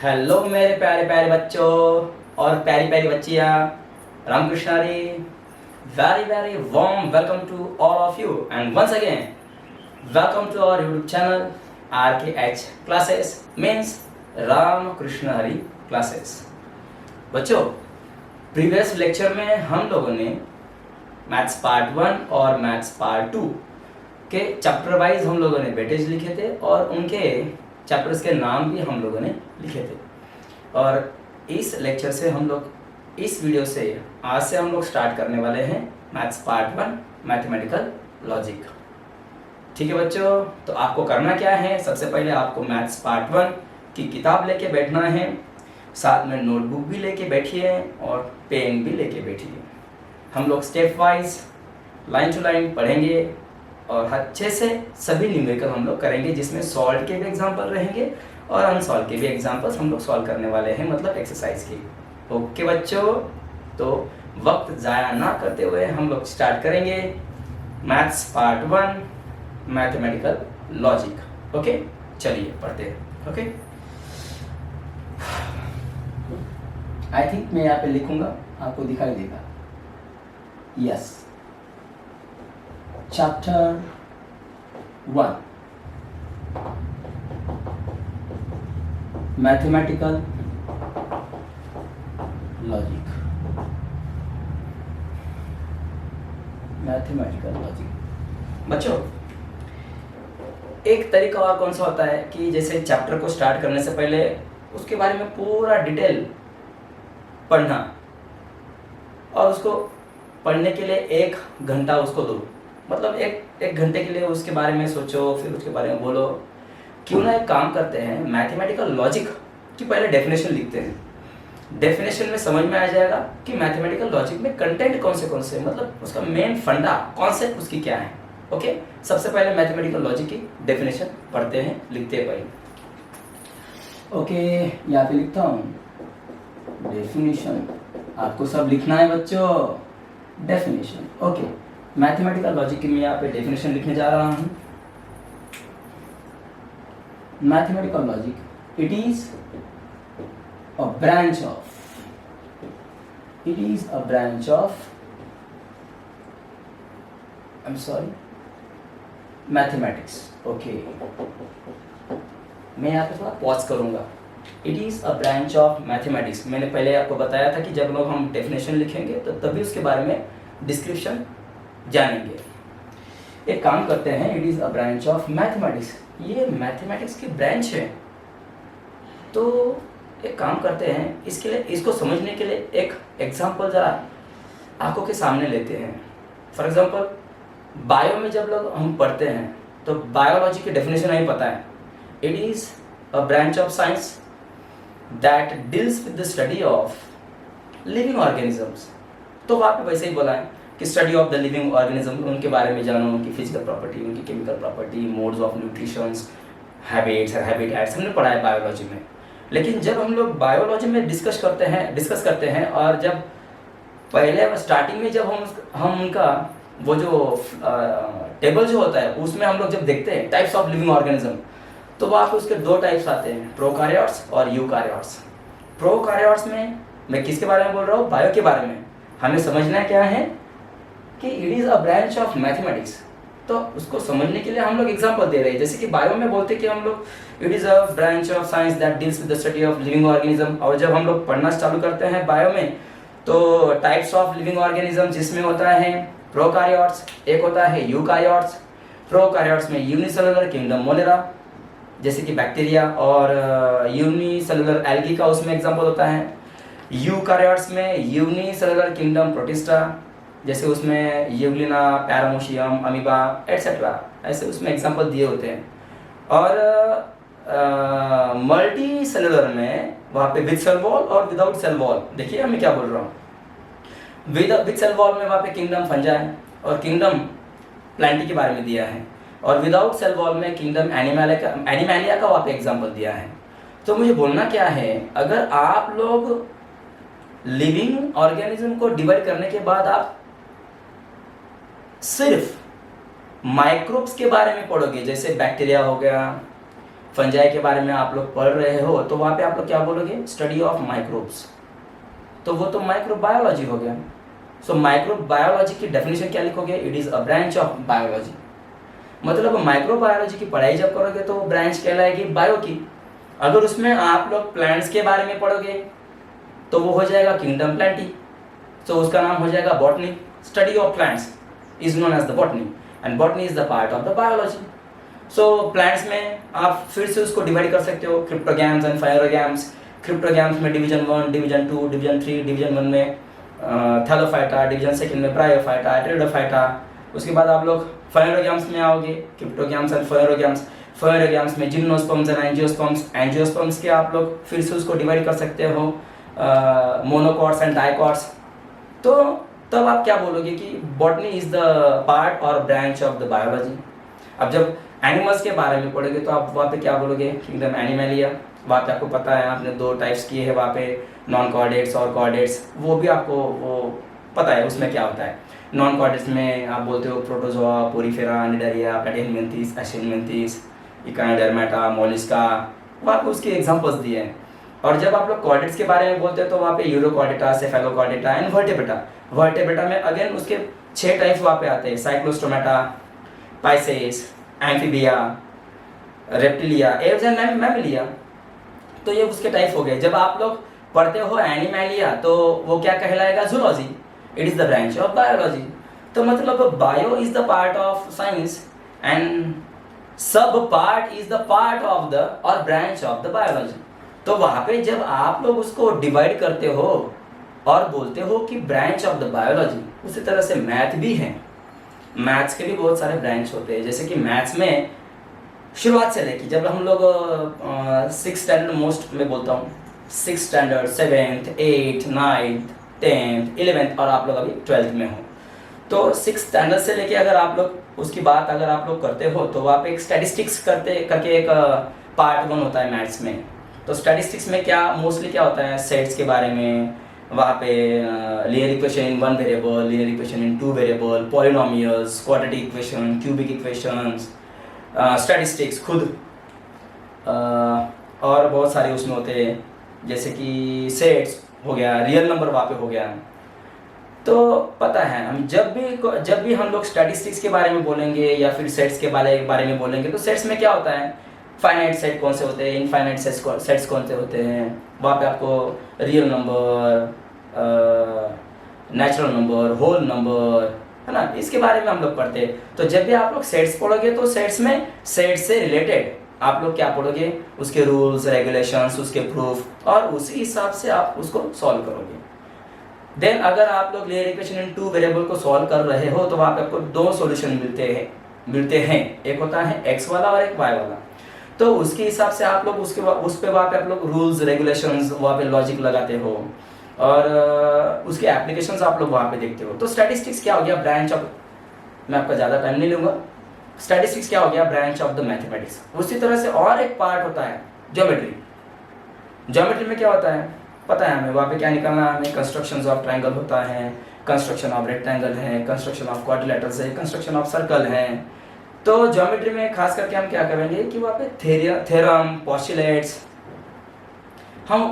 Hello मेरे प्यारे प्यारे बच्चों और प्यारी प्यारी बच्चियाँ, Ramakrishna Hari. Very very warm welcome to all of you and once again welcome to our YouTube channel RKH classes means Ramakrishna Hari classes. बच्चों, प्रीवियस लेक्चर में हम लोगों ने मैथ्स पार्ट 1 और मैथ्स पार्ट 2 के चैप्टर वाइज हम लोगों ने वेटेज लिखे थे और उनके चैप्टर्स के नाम भी हम लोगों ने लिखे थे। और इस लेक्चर से हम लोग इस वीडियो से आज से हम लोग स्टार्ट करने वाले हैं मैथ्स पार्ट 1 मैथमेटिकल लॉजिक। ठीक है बच्चों, तो आपको करना क्या है, सबसे पहले आपको मैथ्स पार्ट 1 की किताब लेके बैठना है, साथ में नोटबुक भी लेके बैठिए और पेन भी लेके बैठिए। हम लोग stepwise line to line पढ़ेंगे और अच्छे से सभी न्यूमेरिकल हम लोग करेंगे, जिसमें सॉल्व के भी एग्जाम्पल रहेंगे और अनसॉल्व के भी एग्जाम्पल्स हम लोग सॉल्व करने वाले हैं, मतलब एक्सरसाइज की। ओके बच्चों, तो वक्त ज़ाया ना करते हुए हम लोग स्टार्ट करेंगे maths part 1 mathematical logic. Okay, चलिए पढ़ते हैं। ओके, आई थिंक मैं यहाँ पे लिखूंगा, आपको दिखाई देगा। Yes, chapter 1 mathematical logic. Mathematical logic बच्चों, एक तरीका और कौन सा होता है कि जैसे चैप्टर को स्टार्ट करने से पहले उसके बारे में पूरा डिटेल पढ़ना और उसको पढ़ने के लिए 1 घंटा उसको दो, मतलब एक घंटे के लिए उसके बारे में सोचो, फिर उसके बारे में बोलो। क्यों ना एक काम करते हैं, मैथमेटिकल लॉजिक की पहले डेफिनेशन लिखते हैं। डेफिनेशन में समझ में आ जाएगा कि मैथमेटिकल लॉजिक में कंटेंट कौन से मतलब उसका मेन फंडा कॉन्सेप्ट उसकी क्या है। ओके, सबसे पहले मैथमेटिकल लॉजिक की डेफिनेशन पढ़ते हैं, लिखते हैं पहले। ओके, यहाँ पे लिखता हूँ डेफिनेशन, आपको सब लिखना है बच्चों, डेफिनेशन। ओके, मैथमेटिकल लॉजिक की मैं यहाँ पे डेफिनेशन लिखने जा रहा हूँ। Mathematical logic, it is a branch of I am sorry mathematics. Okay, मैं यहाँ पे थोड़ा पॉज करूँगा। It is a branch of mathematics. मैंने पहले आपको बताया था कि जब लोग हम डेफिनेशन लिखेंगे तो तभी उसके बारे में डिस्क्रिप्शन जानेंगे। एक काम करते हैं, it is a branch of mathematics, ये मैथमेटिक्स की ब्रांच है। तो एक काम करते हैं, इसके लिए इसको समझने के लिए एक एग्जांपल ज़रा आंखों के सामने लेते हैं। फॉर एग्जांपल, बायो में जब लोग हम पढ़ते हैं तो बायोलॉजी की डेफिनेशन हमें पता है, it is a branch of science that deals with the study of living organisms. तो वहाँ पे वैसे ही बोला है कि study of the living organism, उनके बारे में जानो, उनकी फिजिकल प्रॉपर्टी, उनकी chemical property, modes of nutritions, habits और हैबिटेट्स हमने पढ़ा है बायोलॉजी में। लेकिन जब हम लोग बायोलॉजी में डिस्कस करते हैं और जब पहले स्टार्टिंग में जब हम उनका वो जो टेबल जो होता है उसमें हम लोग जब देखते हैं टाइप्स ऑफ लिविंग ऑर्गेनिज्म, तो वहाँ पे उसके 2 टाइप्स आते हैं, प्रोकार्योट्स और यूकार्योट्स। प्रोकार्योट्स में मैं किसके बारे में बोल रहा हूँ, बायो के बारे में। हमें समझना क्या है कि it is a branch of mathematics. तो उसको समझने के लिए हम लोग एग्जांपल दे रहे हैं, जैसे कि बायो में बोलते कि हम लोग it is a branch of science that deals with the study of living organism. और जब हम लोग पढ़ना चालू करते हैं बायो में, तो टाइप्स ऑफ लिविंग ऑर्गेनिज्म जिसमें होता है प्रोकार्योट्स, एक होता है यूकार्योट्स। प्रोकार्योट्स में यूनिसेलुलर किंगडम मोलेरा, जैसे कि बैक्टीरिया, और यूनिसेलुलर एल्गी का उसमें एग्जांपल होता है। यूकार्योट्स में यूनिसेलुलर किंगडम प्रोटिस्टा, जैसे उसमें यूग्लिना, पैरामोशियम, अमीबा एटसेट्रा, ऐसे उसमें एग्जांपल दिए होते हैं। और मल्टी सेलुलर में वहाँ पे विद सेल वॉल और विदाउट सेल वॉल, देखिए मैं क्या बोल रहा हूँ। विद सेल वॉल में वहाँ पे किंगडम फंजा है और किंगडम प्लांटी के बारे में दिया है, और विदाउट सेल वॉल में किंगडम एनिमैलिया का वहाँ पे एग्जांपल दिया है। तो मुझे बोलना क्या है, अगर आप लोग लिविंग ऑर्गेनिज्म को डिवाइड करने के बाद आप सिर्फ माइक्रोब्स के बारे में पढ़ोगे, जैसे बैक्टीरिया हो गया, फंजाई के बारे में आप लोग पढ़ रहे हो तो वहाँ पे आप लोग क्या बोलोगे, स्टडी ऑफ माइक्रोब्स, तो वो तो माइक्रोबायोलॉजी हो गया। सो माइक्रोबायोलॉजी की डेफिनेशन क्या लिखोगे, it is a branch of biology. मतलब माइक्रोबायोलॉजी की पढ़ाई जब करोगे तो वो ब्रांच कहलाएगी बायो की। अगर उसमें आप लोग प्लांट्स के बारे में पढ़ोगे तो वो हो जाएगा किंगडम प्लांटी, तो उसका नाम हो जाएगा botany. Study of plants is known as the botany and botany is the part of the biology. सो प्लांट्स में आप फिर से उसको डिवाइड कर सकते हो, क्रिप्टोगैम्स एंड फायरोगैम्स। क्रिप्टोगैम्स में डिवीजन 1, डिवीजन 2, डिवीजन 3, डिवीजन 1 में थैलोफाइटा, डिवीजन 2 में ब्रायोफाइटा, टेरिडोफाइटा। उसके बाद आप लोग फायरोगैम्स में आओगे, क्रिप्टोगैम्स एंड फायरोगैम्स। फायरोगैम्स में जिम्नोस्पर्म्स एंड एंजियोस्पर्म्स। एंजियोस्पर्म्स के आप लोग फिर से उसको डिवाइड कर सकते हो मोनोकॉट्स एंड डाइकॉट्स। तो तब आप क्या बोलोगे कि बॉटनी इज द पार्ट और ब्रांच ऑफ द बायोलॉजी। अब जब एनिमल्स के बारे में पढ़ोगे तो आप वहाँ पे क्या बोलोगे, किंगडम एनिमलिया। वहाँ पे आपको पता है, आपने 2 टाइप्स किए हैं वहाँ पे, नॉन कॉर्डेट्स और कॉर्डेट्स, वो भी आपको वो पता है उसमें क्या होता है। नॉन कॉर्डेट्स में आप बोलते हो प्रोटोजोआ, पोरीफेरा, निडारिया, प्लैटिहेलमिंथेस, एशियनमिंथेस, इकाइडर्मेटा, मोलिस्का, वहाँ पे उसके एग्जांपल्स दिए हैं। और जब आप लोग कॉर्डेट्स के बारे में बोलते हो तो वहाँ पे urochordata, cephalochordata and vertebrata. Vertebrata में अगेन उसके 6 टाइप्स वहाँ पे आते हैं, cyclostomata, pisces, amphibia, reptilia, aves and mammalia. तो ये उसके टाइप हो गए। जब आप लोग पढ़ते हो एनिमलिया तो वो क्या कहलाएगा, zoology. It is the branch of biology. तो मतलब bio is the part of science and sub part is the part of the और ब्रांच ऑफ द बायोलॉजी। तो वहां पे जब आप लोग उसको डिवाइड करते हो और बोलते हो कि ब्रांच ऑफ द बायोलॉजी, उसी तरह से मैथ भी है। मैथ्स के भी बहुत सारे ब्रांच होते हैं। जैसे कि मैथ्स में शुरुआत से लेके जब हम लोग 6th स्टैंडर्ड मोस्ट में बोलता हूँ, 6th standard, 7th, 8th, 9th, 10th, 11th और आप लोग अभी 12th में हो, तो 6th स्टैंडर्ड से लेके अगर आप लोग उसकी बात अगर आप लोग करते हो तो वहाँ पे एक स्टैटिस्टिक्स करके एक पार्ट 1 होता है मैथ्स में। तो स्टैटिस्टिक्स में क्या मोस्टली क्या होता है, सेट्स के बारे में, वहाँ पे linear equation in 1 variable, linear equation in 2 variable, polynomials, quadratic equation, cubic equations, statistics खुद और बहुत सारे उसमें होते हैं, जैसे कि सेट्स हो गया, रियल नंबर वहाँ पे हो गया। तो पता है हम जब भी हम लोग स्टैटिस्टिक्स के बारे में बोलेंगे या फिर सेट्स के बारे में बोलेंगे तो सेट्स में क्या होता है, फाइनाइट सेट कौन से होते हैं, इनफाइनाइट सेट्स कौन से होते हैं, वहाँ पे आपको real number, natural number, whole number, है ना, इसके बारे में हम लोग पढ़ते हैं। तो जब भी आप लोग सेट्स पढ़ोगे तो सेट्स में सेट्स से रिलेटेड आप लोग क्या पढ़ोगे, उसके रूल्स, रेगुलेशंस, उसके प्रूफ, और उसी हिसाब से आप उसको सॉल्व करोगे। देन अगर आप लोग लीनियर इक्वेशन इन 2 वेरिएबल को सॉल्व कर रहे हो तो वहाँ पे आपको 2 सॉल्यूशन मिलते हैं, एक होता है x वाला और एक y वाला। तो उसके हिसाब से आप लोग उस पे वहाँ पे आप लोग रूल्स, रेगुलेशंस, वहाँ पे लॉजिक लगाते हो और उसके एप्लीकेशंस आप लोग वहाँ पे देखते हो। तो स्टैटिस्टिक्स क्या हो गया, ब्रांच ऑफ, मैं आपका ज़्यादा टाइम नहीं लूँगा, स्टैटिस्टिक्स क्या हो गया, ब्रांच ऑफ द मैथमेटिक्स। उसी तरह से और एक पार्ट होता है ज्योमेट्री। ज्योमेट्री में क्या होता है पता है हमें, वहाँ पे क्या निकालना है हमें, कंस्ट्रक्शंस ऑफ ट्रायंगल होता है, कंस्ट्रक्शन ऑफ रेक्टेंगल है, कंस्ट्रक्शन ऑफ क्वाड्रिलेटरल्स है, कंस्ट्रक्शन ऑफ सर्कल है। तो ज्योमेट्री में खास करके हम क्या करेंगे कि वहाँ पे थ्योरम, पोस्टुलेट्स, हम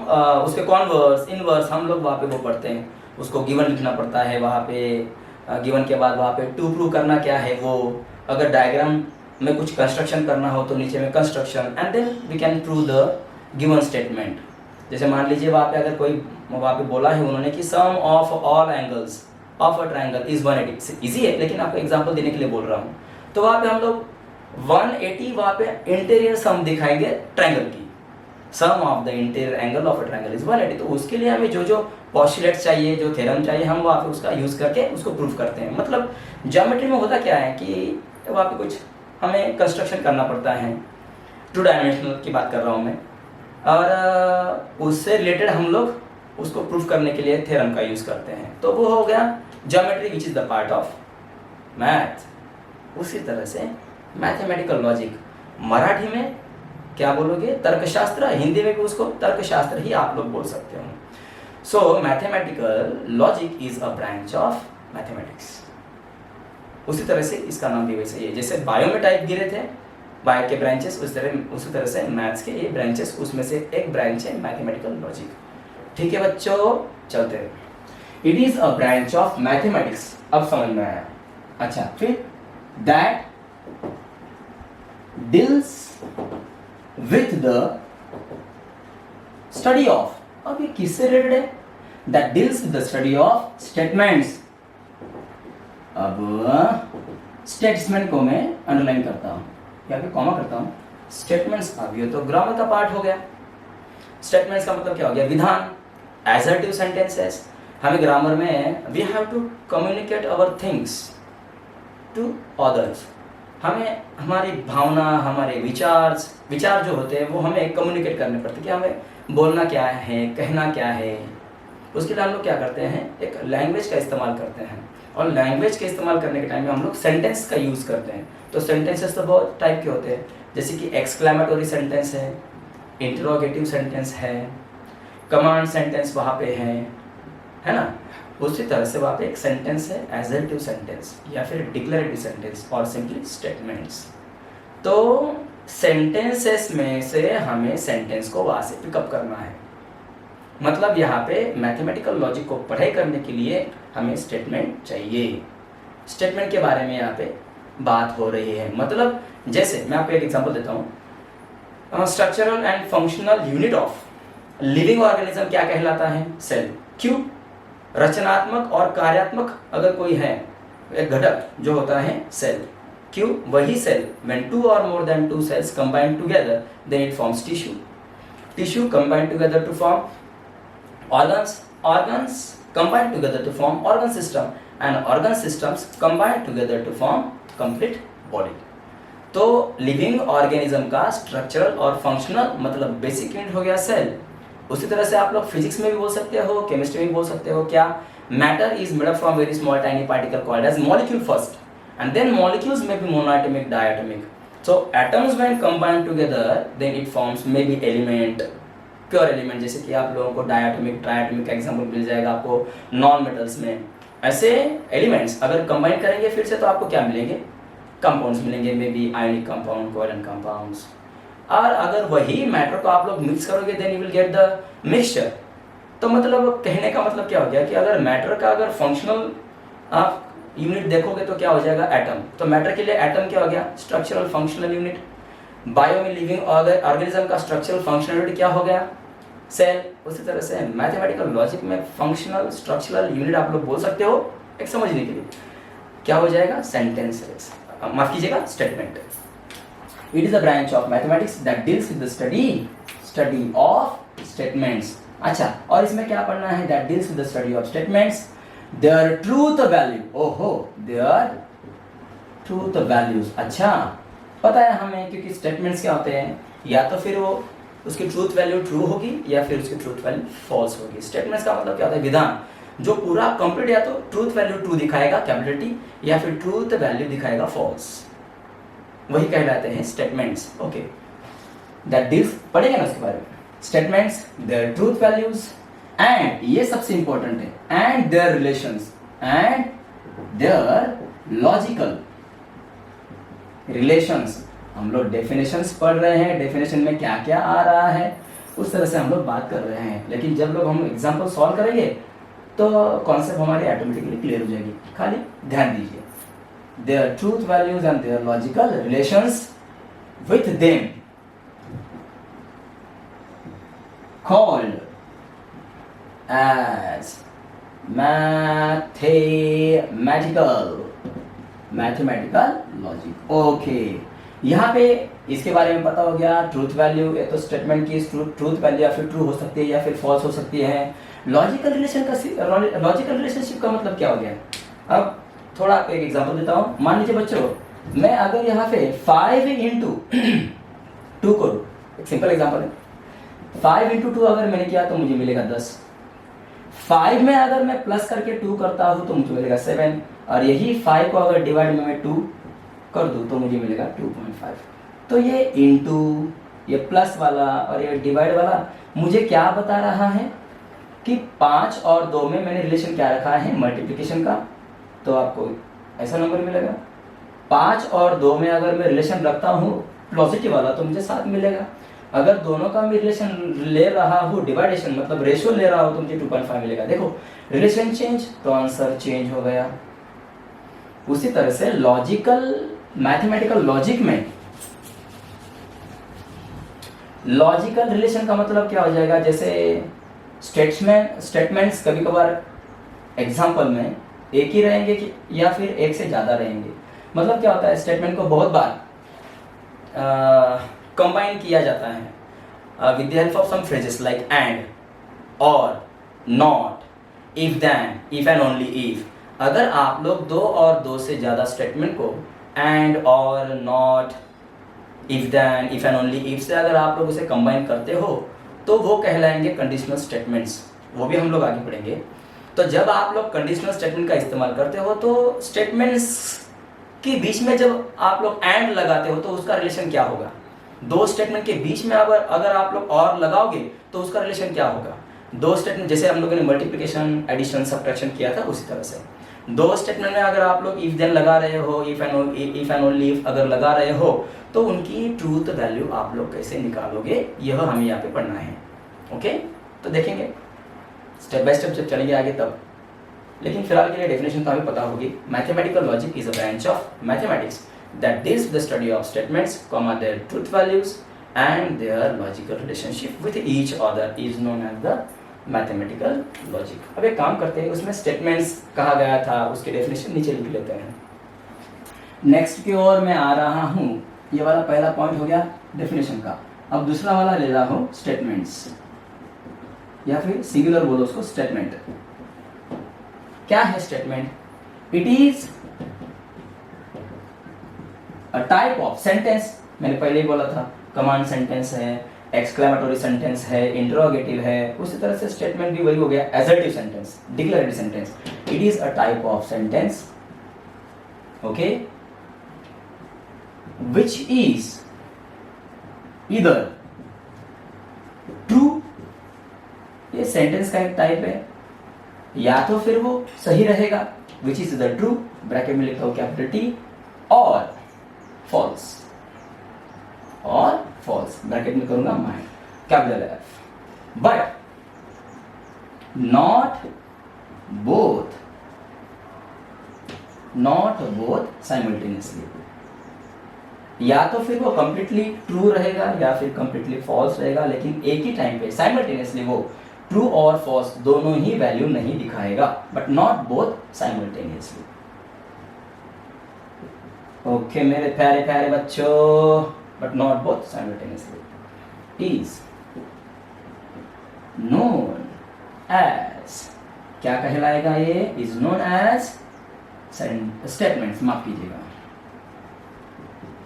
उसके कॉन्वर्स, इनवर्स हम लोग वहाँ पे वो पढ़ते हैं, उसको गिवन लिखना पड़ता है वहाँ पे। गिवन के बाद वहाँ पे टू प्रूव करना क्या है वो, अगर डायग्राम में कुछ कंस्ट्रक्शन करना हो तो नीचे में construction, and then we can prove the given statement. जैसे मान लीजिए वहाँ पे अगर कोई वहाँ पे बोला है उन्होंने कि sum of all angles of a triangle is 180। Easy है लेकिन आपको एग्जांपल देने के लिए बोल रहा हूँ। तो वहाँ पे हम लोग 180 वहाँ पे इंटीरियर सम दिखाएंगे ट्रायंगल की, sum of the interior angle of a triangle is 180। तो उसके लिए हमें जो जो पोस्टुलेट्स चाहिए, जो थ्योरम चाहिए, हम वहाँ पे उसका यूज़ करके उसको प्रूव करते हैं। मतलब ज्योमेट्री में होता क्या है कि वहाँ पे कुछ हमें कंस्ट्रक्शन करना पड़ता है, 2 डायमेंशनल की बात कर रहा हूँ मैं, और उससे रिलेटेड हम लोग उसको प्रूफ करने के लिए थ्योरम का यूज़ करते हैं। तो वो हो गया geometry which is the part of math. उसी तरह से मैथमेटिकल लॉजिक, मराठी में क्या बोलोगे, तर्कशास्त्र, हिंदी में भी उसको तर्कशास्त्र ही आप लोग बोल सकते हो। सो mathematical logic is a branch of mathematics. उसी तरह से इसका नाम भी वैसे ही है। जैसे बायो में टाइप गिरे थे, बायो के ब्रांचेस उसी तरह से मैथ्स के ये ब्रांचेस, उसमें से एक ब्रांच है मैथमेटिकल लॉजिक। ठीक है बच्चों, चलते हैं। It is a branch of mathematics, अब समझ में आया। अच्छा, फिर that deals with the study of, अब ये किससे रिलेटेड है? That deals with the study of statements. अब स्टेटमेंट को मैं अंडरलाइन करता हूं, या फिर कॉमा करता हूं। स्टेटमेंट्स, अब ये तो ग्रामर का पार्ट हो गया। स्टेटमेंट्स का मतलब क्या हो गया? विधान, assertive sentences। हमें ग्रामर में we have to communicate our things to others. हमें हमारी भावना, हमारे विचार जो होते हैं वो हमें कम्युनिकेट करने पड़ते हैं कि हमें बोलना क्या है, कहना क्या है। उसके लिए हम लोग क्या करते हैं? एक लैंग्वेज का इस्तेमाल करते हैं, और लैंग्वेज के इस्तेमाल करने के टाइम में हम लोग सेंटेंस का यूज़ करते हैं। तो सेंटेंसेस तो बहुत टाइप के होते हैं, जैसे कि एक्सक्लेमेटरी सेंटेंस है, इंटरोगेटिव सेंटेंस है, कमांड सेंटेंस वहाँ पे है ना। उसी तरह से वहाँ पे एक सेंटेंस है एजर्टिव सेंटेंस या फिर डिक्लेरेटिव सेंटेंस और सिंपली स्टेटमेंट्स। तो सेंटेंसेस में से हमें सेंटेंस को वहाँ से पिकअप करना है। मतलब यहाँ पे मैथमेटिकल लॉजिक को पढ़ाई करने के लिए हमें स्टेटमेंट चाहिए। स्टेटमेंट के बारे में यहाँ पे बात हो रही है। मतलब जैसे मैं आपको एक एग्जांपल देता हूँ, structural and functional unit of living organism क्या कहलाता है? सेल। क्यों? रचनात्मक और कार्यात्मक अगर कोई है, एक घटक जो होता है सेल। क्यों? वही सेल व्हेन टू और more than two cells combine together then it forms tissue. Tissue combine together to form organs, organs combine together to form organ system, and organ systems combine together to form complete body। तो living organism का structural और functional मतलब basic unit हो गया cell. उसी तरह से आप लोग फिजिक्स में भी बोल सकते हो, केमिस्ट्री में भी बोल सकते हो। क्या? Matter is made up from very small tiny particle called as molecule first, and then molecules में be monoatomic, diatomic. So atoms when combine together then it forms may be element, pure element. जैसे कि आप लोगों को diatomic, ट्रायटॉमिक का example मिल जाएगा आपको non metals में। ऐसे एलिमेंट्स अगर कंबाइन करेंगे फिर से तो आपको क्या मिलेंगे? कंपाउंड्स मिलेंगे, may be ionic compound, covalent compounds. और अगर वही मैटर को आप लोग मिक्स करोगे then you will get the mixture. तो मतलब कहने का मतलब क्या हो गया कि अगर मैटर का अगर फंक्शनल आप यूनिट देखोगे तो क्या हो जाएगा? एटम। तो मैटर के लिए एटम क्या हो गया? Structural functional unit. बायो में लिविंग ऑर्गेनिज्म का स्ट्रक्चरल फंक्शनल यूनिट क्या हो गया? सेल। उसी तरह से मैथमेटिकल लॉजिक में फंक्शनल स्ट्रक्चरल यूनिट आप लोग बोल सकते हो एक समझने के लिए। क्या हो जाएगा? सेंटेंसेस, माफ कीजिएगा, statement. It is a branch of mathematics that deals with the study of statements. अच्छा, और इसमें क्या पढ़ना है? That deals with the study of statements, their truth value. ओहो, देयर ट्रूथ वैल्यूज। अच्छा, पता है हमें, क्योंकि स्टेटमेंट्स क्या होते हैं, या तो फिर वो उसकी ट्रूथ वैल्यू ट्रू होगी या फिर उसकी ट्रूथ वैल्यू फॉल्स होगी। स्टेटमेंट्स का मतलब क्या होता है? विधान जो पूरा कंप्लीट या तो ट्रूथ वैल्यू ट्रू दिखाएगा, कैपेबिलिटी, या फिर ट्रूथ वैल्यू दिखाएगा फॉल्स, वही कहलाते हैं स्टेटमेंट्स। ओके, दैट डील्स, पढ़ेंगे ना उसके बारे में। Statements, their truth values and, ये सबसे इंपॉर्टेंट है, and their relations, and their logical relations. हम लोग डेफिनेशंस पढ़ रहे हैं, डेफिनेशन में क्या क्या आ रहा है उस तरह से हम लोग बात कर रहे हैं। लेकिन जब लोग हम एग्जांपल सॉल्व करेंगे तो कॉन्सेप्ट हमारे ऑटोमेटिकली क्लियर हो जाएगी। खाली ध्यान दीजिए, their truth values and their logical relations with them called as mathematical logic. Okay, यहाँ पे इसके बारे में पता हो गया। ट्रूथ वैल्यू, ये तो स्टेटमेंट की ट्रूथ वैल्यू या फिर ट्रू हो सकती है या फिर फॉल्स हो सकती है। लॉजिकल रिलेशनशिप का मतलब क्या हो गया? अब थोड़ा आपको एक एग्जांपल देता हूँ। मान लीजिए बच्चों, मैं अगर यहाँ पे 5 into 2 करूँ, एक सिंपल एग्जांपल है, 5 into 2 अगर मैंने किया तो मुझे मिलेगा 10। 5 में अगर मैं प्लस करके 2 करता हूँ तो मुझे मिलेगा 7, और यही 5 को अगर डिवाइड में मैं 2 कर दूं तो मुझे मिलेगा 2.5। तो ये इंटू, ये प्लस वाला और ये डिवाइड वाला मुझे क्या बता रहा है कि 5 और 2 में मैंने रिलेशन क्या रखा है? मल्टीप्लिकेशन का। तो आपको ऐसा नंबर मिलेगा। 5 और 2 में अगर मैं रिलेशन रखता हूँ पॉजिटिव वाला तो मुझे 7 मिलेगा। अगर दोनों का मैं रिलेशन ले रहा हूँ, डिवाइडेशन मतलब रेशियो ले रहा हूँ, तो मुझे 2.5 मिलेगा। देखो रिलेशन चेंज तो आंसर चेंज हो गया। उसी तरह से लॉजिकल मैथमेटिकल लॉजिक में लॉजिकल रिलेशन का मतलब क्या हो जाएगा, जैसे स्टेटमेंट्स कभी कभार एग्जाम्पल में एक ही रहेंगे कि या फिर एक से ज़्यादा रहेंगे। मतलब क्या होता है, स्टेटमेंट को बहुत बार कंबाइन किया जाता है with the help of some phrases like and, और, not, if then, if and only if. अगर आप लोग 2 और 2 से ज़्यादा स्टेटमेंट को एंड, और, not, if then, if and only if से अगर आप लोग उसे कंबाइन करते हो तो वो कहलाएंगे कंडीशनल स्टेटमेंट्स। वो भी हम लोग आगे पढ़ेंगे। तो जब आप लोग कंडीशनल स्टेटमेंट का इस्तेमाल करते हो तो स्टेटमेंट्स के बीच में जब आप लोग एंड लगाते हो तो उसका रिलेशन क्या होगा। 2 स्टेटमेंट के बीच में अगर आप लोग और लगाओगे तो उसका रिलेशन क्या होगा। 2 स्टेटमेंट जैसे हम लोगों ने मल्टीप्लिकेशन, एडिशन, सब्ट्रैक्शन किया था, उसी तरह से 2 स्टेटमेंट में अगर आप लोग इफ देन लगा रहे हो, इफ एंड ओनली इफ अगर लगा रहे हो तो उनकी ट्रूथ वैल्यू आप लोग कैसे निकालोगे, यह हमें यहाँ पे पढ़ना है। ओके, तो देखेंगे स्टेप बाय स्टेप जब चलेंगे आगे तब। लेकिन फिलहाल के लिए डेफिनेशन तो हमें पता होगी। Mathematical logic is a branch of mathematics that deals with the study of statements, their truth values and their logical relationship with each other is known as the mathematical logic. अब एक काम करते हैं, उसमें स्टेटमेंट्स कहा गया था, उसके डेफिनेशन नीचे लिख लेते हैं। नेक्स्ट की ओर मैं आ रहा हूँ। ये वाला पहला पॉइंट हो गया डेफिनेशन का। अब दूसरा वाला ले रहा हूँ स्टेटमेंट्स, या फिर सिंगुलर बोलो उसको, स्टेटमेंट। क्या है statement? It is a type of sentence. मैंने पहले ही बोला था, कमांड सेंटेंस है, एक्सक्लेमेटरी सेंटेंस है, इंटरोगेटिव है। उसी तरह से स्टेटमेंट भी वही हो गया, assertive sentence, declarative sentence. It is a type of sentence, okay, which is either true, ये सेंटेंस का एक टाइप है, या तो फिर वो सही रहेगा, which is either true, bracket में लिखता हूं कैपिटल T, और false, और false ब्रैकेट में करूंगा mind capital F, but not both simultaneously। या तो फिर वो कंप्लीटली ट्रू रहेगा या फिर कंप्लीटली फॉल्स रहेगा, लेकिन एक ही टाइम पे साइमल्टेनियसली वो ट्रू और फॉल्स दोनों ही वैल्यू नहीं दिखाएगा, but not both simultaneously. Okay मेरे प्यारे प्यारे बच्चों, but not both simultaneously is known as, क्या कहलाएगा ये? इज नोन एज स्टेटमेंट्स, माफ कीजिएगा,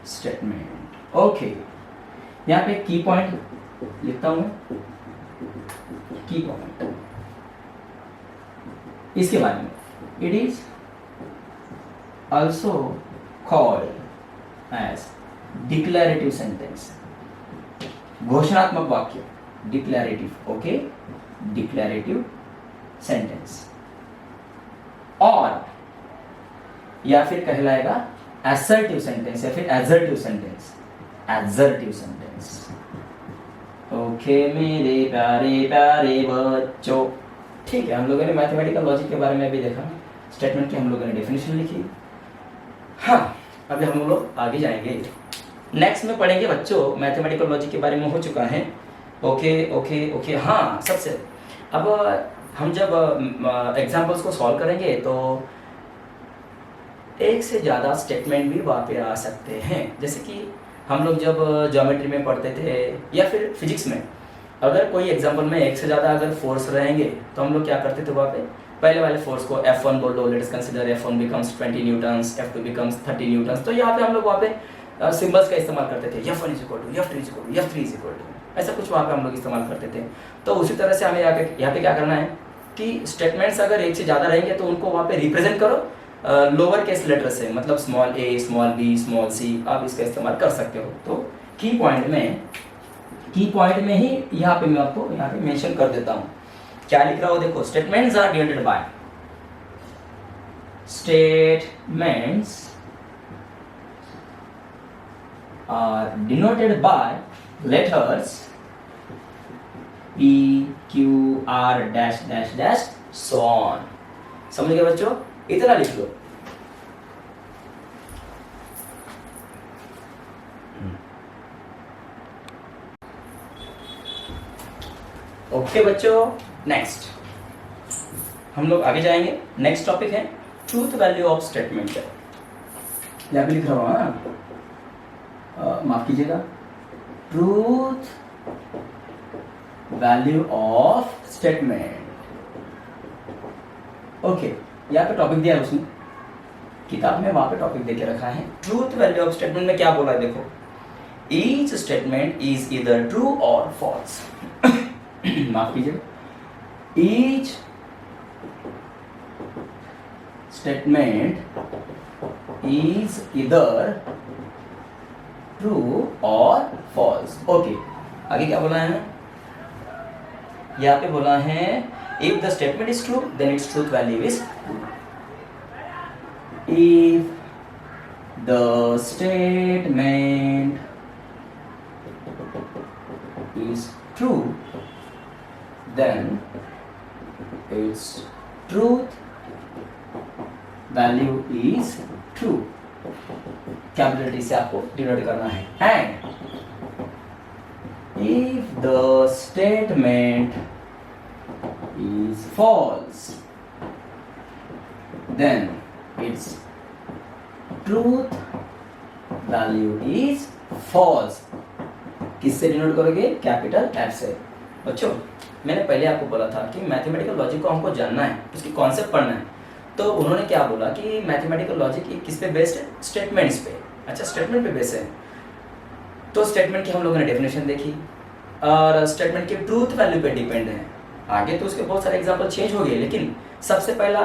स्टेटमेंट। ओके, यहाँ पे की पॉइंट लिखता हूं, की पॉइंट इसके बारे में, it is also called as declarative sentence, घोषणात्मक वाक्य, डिक्लेरेटिव। ओके, डिक्लेरेटिव सेंटेंस, और या फिर कहलाएगा assertive सेंटेंस या फिर assertive sentence, assertive sentence. Okay मेरे प्यारे प्यारे बच्चों, ठीक है, हम लोगों ने मैथमेटिकल लॉजिक के बारे में भी देखा, स्टेटमेंट की हम लोगों ने डेफिनेशन लिखी। हाँ, अभी हम लोग आगे जाएंगे, नेक्स्ट में पढ़ेंगे बच्चों, मैथमेटिकल लॉजिक के बारे में हो चुका है। ओके ओके ओके, हाँ सबसे अब हम जब एग्जाम्पल्स को सॉल्व करेंगे तो एक से ज़्यादा स्टेटमेंट भी वहाँ पे आ सकते हैं। जैसे कि हम लोग जब ज्योमेट्री में पढ़ते थे या फिर फिजिक्स में, अगर कोई एग्जाम्पल में एक से ज़्यादा अगर फोर्स रहेंगे तो हम लोग क्या करते थे, वहाँ पे पहले वाले फोर्स को F1 बोल दो, let's consider F1 becomes 20 Newton's, F2 becomes 30 Newton's. तो यहाँ पे हम लोग वहाँ पे सिम्बल्स का इस्तेमाल करते थे, F1 is equal to F2 is equal to F3 is equal to, ऐसा कुछ वहाँ पे हम लोग इस्तेमाल करते थे। तो उसी तरह से हमें यहाँ पे क्या करना है कि स्टेटमेंट्स अगर एक से ज़्यादा रहेंगे तो उनको वहाँ पे रिप्रेजेंट करो लोअर केस लेटर से, मतलब small a, small b, small c, आप इसका इस्तेमाल कर सकते हो। तो की पॉइंट में ही यहाँ पे मैं आपको यहाँ पे मेंशन कर देता हूँ, क्या लिख रहा हूँ देखो, statements are denoted by, are denoted by letters P, Q, R dash dash dash so on. समझ गए बच्चों? इतना लिख लो. ओके बच्चों, नेक्स्ट हम लोग आगे जाएंगे. नेक्स्ट टॉपिक है ट्रूथ वैल्यू ऑफ स्टेटमेंट. यहाँ पे लिख रहा हूँ ना, माफ कीजिएगा, truth value of statement. Okay, यहाँ पे टॉपिक दिया है उसने किताब में, वहां पे टॉपिक देके रखा है. ट्रूथ वैल्यू ऑफ स्टेटमेंट में क्या बोला है देखो, each statement is either true और फॉल्स. माफ कीजिएगा, each statement is either true or false. Okay, आगे क्या बोला है? यहाँ पे बोला है if the statement is true then its truth value is true. If the statement is true then its truth value is true. Capital T से आपको डिनोट करना है. And if the statement is false then its truth value is false. किससे denote करोगे? Capital F से. बच्चों, मैंने पहले आपको बोला था कि मैथमेटिकल लॉजिक को हमको जानना है, उसकी कॉन्सेप्ट पढ़ना है. तो उन्होंने क्या बोला कि मैथमेटिकल लॉजिक किस पे बेस्ड है? स्टेटमेंट्स पे. अच्छा, स्टेटमेंट पे बेस्ड है. तो स्टेटमेंट की हम लोगों ने डेफिनेशन देखी और स्टेटमेंट के ट्रूथ वैल्यू पे डिपेंड है. आगे तो उसके बहुत सारे एग्जांपल चेंज हो गए, लेकिन सबसे पहला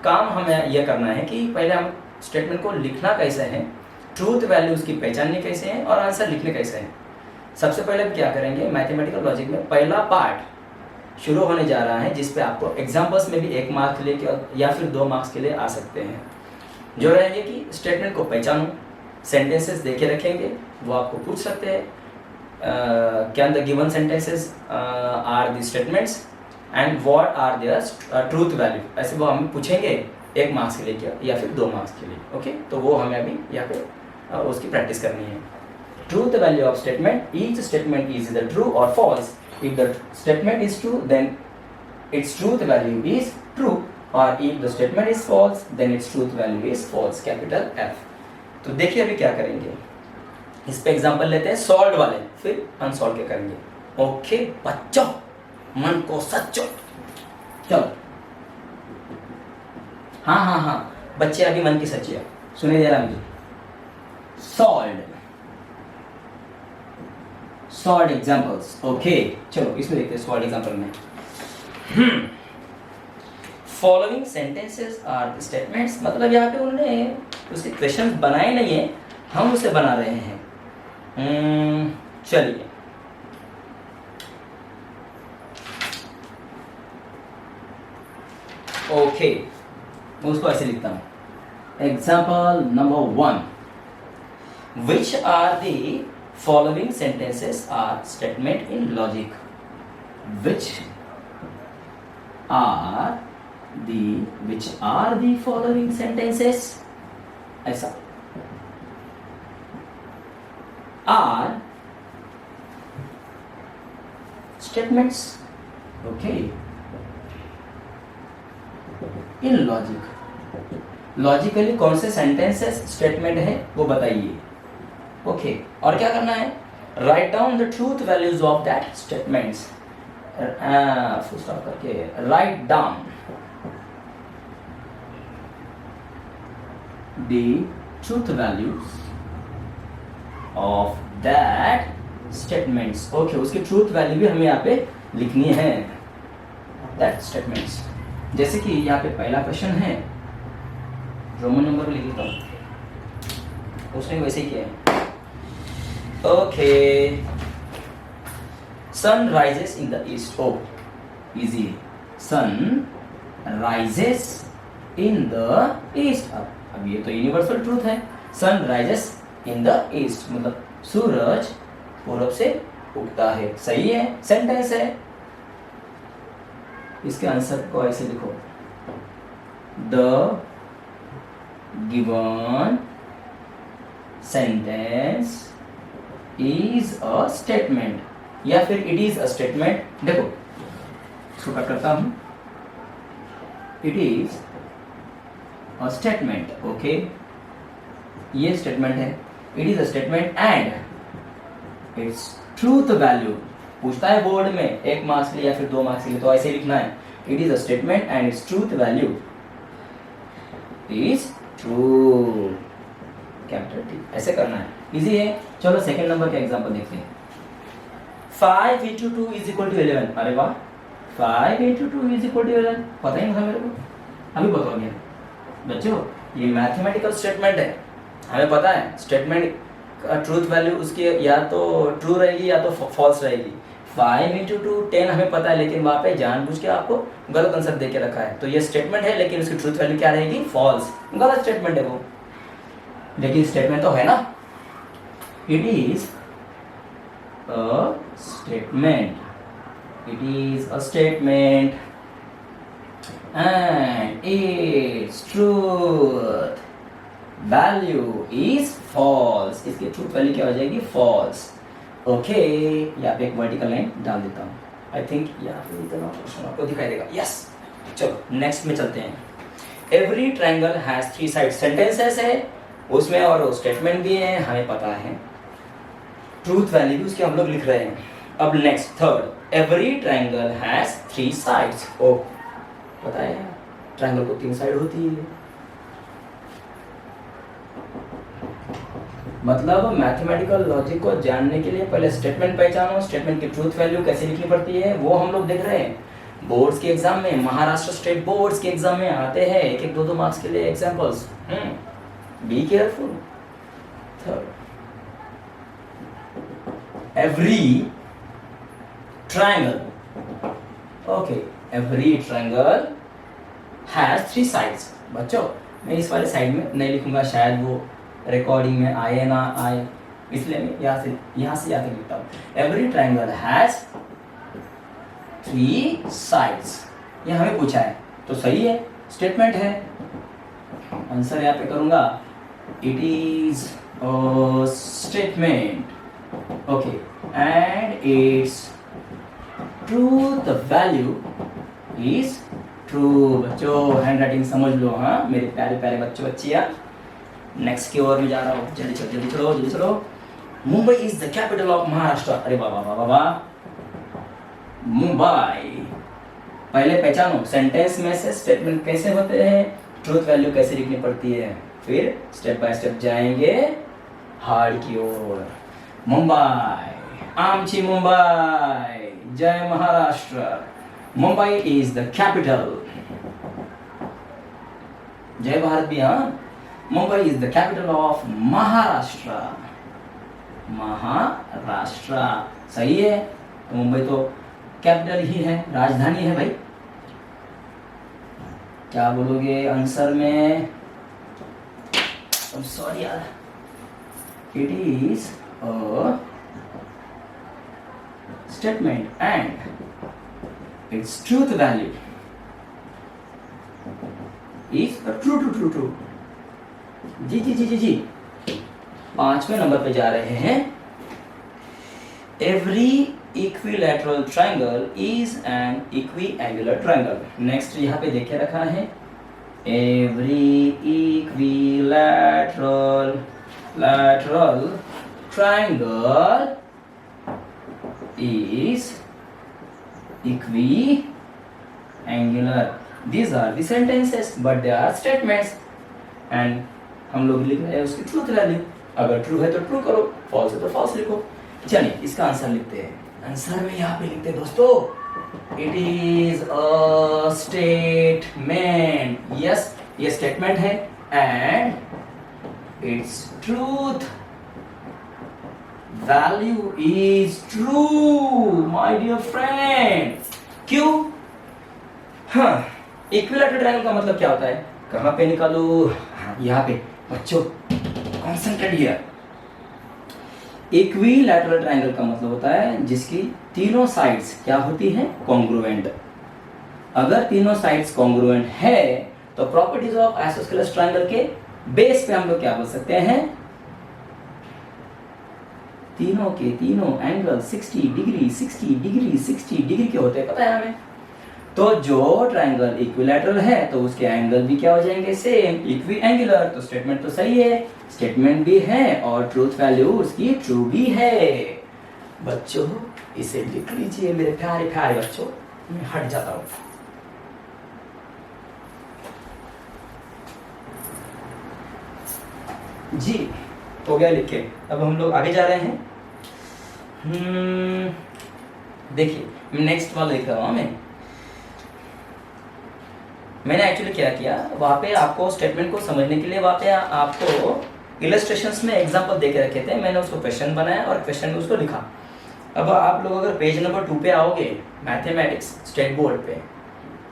काम हमें यह करना है कि पहले हम स्टेटमेंट को लिखना कैसे है, ट्रूथ वैल्यू उसकी पहचाननी कैसे है और आंसर लिखने कैसे हैं. सबसे पहले हम क्या करेंगे, मैथमेटिकल लॉजिक में पहला पार्ट शुरू होने जा रहा है जिस पे आपको एग्जाम्पल्स में भी 1 मार्क्स के लिए या फिर 2 मार्क्स के लिए आ सकते हैं. जो रहेंगे कि स्टेटमेंट को पहचानो, सेंटेंसेस देखे रखेंगे, वो आपको पूछ सकते हैं can the given sentences are the statements and what are their truth value. ऐसे वो हमें पूछेंगे 1 मार्क्स के लिए या फिर 2 मार्क्स के लिए. ओके, तो वो हमें अभी यहाँ पे उसकी प्रैक्टिस करनी है. Truth value of statement, each statement is either true और false. If the statement is true, then its truth value is true, or if the statement is false, then its truth value is false. Capital F. तो देखिए अभी क्या करेंगे, इस पे example लेते हैं सॉल्व वाले, फिर अनसॉल्व के करेंगे. ओके बच्चों, मन को सच्चो. चलो, हाँ, बच्चे अभी मन की सच्ची है, सुनिए जरा मुझे. Solve examples. ओके, चलो इसमें देखते हैं सॉल्व एग्जाम्पल में. फॉलोइंग सेंटेंसेस आर स्टेटमेंट्स, मतलब यहाँ पे उन्होंने उसके क्वेश्चन बनाए नहीं है, हम उसे बना रहे हैं. चलिए, ओके, मैं उसको ऐसे लिखता हूँ. Example number 1, which are the following sentences are statement in logic. Which are the following sentences? ऐसा are statements. Okay. In logic. Logically कौन से sentences statement है वो बताइए. ओके, और क्या करना है? Write down the truth values of that statements. Full stop करके write down the truth values of that statements. Okay, उसकी ट्रूथ वैल्यू भी हमें यहाँ पे लिखनी है, दैट स्टेटमेंट्स. जैसे कि यहाँ पे पहला क्वेश्चन है, रोमन नंबर लिख देता हूँ, उसने वैसे ही किया है. Okay. Sun rises in the east. Oh, easy. Sun rises in the east. अब ये तो यूनिवर्सल ट्रूथ है. Sun rises in the east, मतलब सूरज पूरब से उगता है। सही है, सेंटेंस है। इसके आंसर को ऐसे लिखो, the given sentence is a statement, या फिर इट इज अ स्टेटमेंट। देखो इसको कट करता हूं, it is a statement. Okay, ये स्टेटमेंट है, it is a statement and its truth value. पूछता है बोर्ड में 1 मार्क्स के लिए या फिर 2 मार्क्स के लिए, तो ऐसे लिखना है, it is a statement and its truth value is true, capital T, ऐसे करना है। इजी है। चलो सेकंड नंबर का एग्जांपल देखते हैं। 5 into 2 is equal to 11। अरे वाह, 5 into 2 is equal to 11, पता ही नहीं था मेरे को, अभी बताओगे बच्चों। ये मैथमेटिकल स्टेटमेंट है, हमें पता है स्टेटमेंट का ट्रूथ वैल्यू उसकी या तो ट्रू रहेगी या तो फॉल्स रहेगी। 5 into 2 10 हमें पता है, लेकिन वहाँ पे जानबूझ के आपको गलत आंसर दे के रखा है, तो ये स्टेटमेंट है लेकिन उसकी ट्रूथ वैल्यू क्या रहेगी, फॉल्स। गलत स्टेटमेंट है वो, लेकिन स्टेटमेंट तो है ना। It is a statement, it is a statement and its truth value is false. इसकी ट्रूथ वैल्यू क्या हो जाएगी, फॉल्स। ओके, यहाँ पे एक वर्टिकल लाइन डाल देता हूँ। आई थिंक यहाँ पे इतना क्वेश्चन आपको दिखाई देगा। यस, चलो नेक्स्ट में चलते हैं। Every triangle has 3 sides, sentences है उसमें और स्टेटमेंट भी है, हमें पता है। ट्रूथ वैल्यू भी उसके हम लोग लिख रहे हैं। अब next third, every triangle has 3 sides. ओ पता है ट्रायंगल को 3 साइड होती है, मतलब मैथमेटिकल लॉजिक को जानने के लिए पहले स्टेटमेंट पहचानो, स्टेटमेंट की ट्रूथ वैल्यू कैसे लिखनी पड़ती है वो हम लोग देख रहे हैं। बोर्ड्स के एग्जाम में, महाराष्ट्र स्टेट बोर्ड्स के एग्जाम में आते हैं 1-1, 2-2 मार्क्स के लिए examples. Be careful. Third, every triangle, okay, every triangle has 3 sides. बच्चों मैं इस वाले साइड में नहीं लिखूंगा, शायद वो रिकॉर्डिंग में आए ना आए, इसलिए मैं यहाँ से यहाँ तक लिखता हूँ। एवरी ट्रायंगल हैज 3 साइड्स, ये हमें पूछा है तो सही है, स्टेटमेंट है। आंसर यहाँ पे करूंगा, it is a statement, okay, and its truth value is true. बच्चों हैंड राइटिंग समझ लो, हाँ मेरे प्यारे प्यारे बच्चों बच्चियाँ। नेक्स्ट की ओर में जा रहा हूँ, जल्दी चलो जल्दी चलो जल्दी चलो। Mumbai is the capital of Maharashtra. अरे वाह वाह वाह वाह, मुंबई। पहले पहचानो सेंटेंस में से स्टेटमेंट कैसे होते हैं, ट्रूथ वैल्यू कैसे लिखनी पड़ती है, फिर स्टेप बाय स्टेप जाएंगे हार्ड की ओर। मुंबई, आमची मुंबई, जय Maharashtra. Mumbai is the capital, जय भारत भी। हाँ, Mumbai is the capital of Maharashtra. Maharashtra सही है, तो मुंबई तो कैपिटल ही है, राजधानी है भाई। क्या बोलोगे आंसर में? सॉरी यार, it is a statement and its truth value is true true true true. जी जी जी जी जी, 5वें नंबर पे जा रहे हैं। Every equilateral triangle is an equiangular triangle. Next यहाँ पे देखे रखा है, every equilateral triangle is equiangular. These are the sentences, but they are statements. And हम लोग लिख रहे हैं उसकी ट्रूथ वैल्यू। अगर ट्रू है तो ट्रू करो, फॉल्स है तो फॉल्स लिखो। चलिए इसका आंसर लिखते हैं। आंसर में यहाँ पे लिखते हैं दोस्तों, it is a statement. Yes, ये स्टेटमेंट है and its truth value is true my dear friend. क्यों? हाँ, इक्विलैटरल ट्रायंगल का मतलब क्या होता है, कहाँ पे निकालू? यहाँ पे बच्चों, कॉन्सेंट्रेट हियर। इक्विलैटरल ट्रायंगल का मतलब होता है जिसकी तीनों साइड्स क्या होती हैं, कॉन्ग्रुएंट। अगर तीनों साइड्स कॉन्ग्रुएंट है तो प्रॉपर्टीज ऑफ आइसोस्केलस ट्रायंगल के बेस पे हम लोग क्या बोल सकते हैं, तीनों के तीनों एंगल 60 डिग्री 60 डिग्री 60 डिग्री के होते हैं, पता है हमें। तो जो ट्रायंगल इक्विलैटरल है तो उसके एंगल भी क्या हो जाएंगे, सेम, इक्वी एंगुलर। तो स्टेटमेंट तो सही है, स्टेटमेंट भी है और ट्रूथ वैल्यू उसकी ट्रू भी है। बच्चों इसे लिख लीजिए मेरे प्यारे प्यारे बच्चों, मैं हट जाता हूं। जी हो गया लिखे। अब हम लोग आगे जा रहे हैं। देखिए नेक्स्ट वाला लिख रहा हूं मैंने एक्चुअली क्या किया, वहाँ पे आपको स्टेटमेंट को समझने के लिए वहाँ पे आपको इलस्ट्रेशंस में एग्जांपल दे के रखे थे, मैंने उसको क्वेश्चन बनाया और क्वेश्चन में उसको लिखा। अब आप लोग अगर पेज नंबर 2 पे आओगे मैथमेटिक्स स्टेट बोर्ड पे,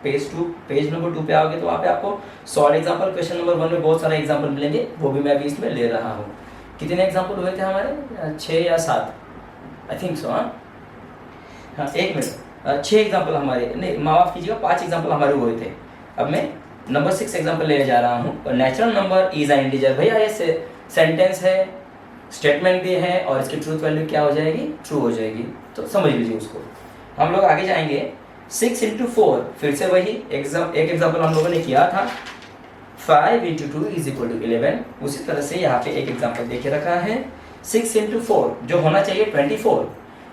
पेज नंबर 2 पे आओगे तो वहाँ पे आपको सॉल्व एग्जाम्पल, क्वेश्चन नंबर 1 में बहुत सारे एग्जाम्पल मिलेंगे, वो भी मैं अभी इसमें ले रहा हूँ। कितने एग्जाम्पल हुए थे हमारे, 6 या 7 आई थिंक सो। हाँ 1 मिनट, 6 एग्जाम्पल हमारे, नहीं माफ कीजिएगा 5 एग्जाम्पल हमारे हुए थे। अब मैं नंबर 6 एग्जाम्पल लेने जा रहा हूँ। Natural number is an integer, भैया ये सेंटेंस है, स्टेटमेंट भी है और इसकी ट्रूथ वैल्यू क्या हो जाएगी, ट्रू हो जाएगी। तो समझ लीजिए उसको। हम लोग आगे जाएंगे 6 × 4, फिर से वही एक एग्जाम्पल हम लोगों ने किया था 5 × 2 = 11। उसी तरह से यहाँ पे एक एग्जाम्पल देखे रखा है 6 × 4 जो होना चाहिए 24,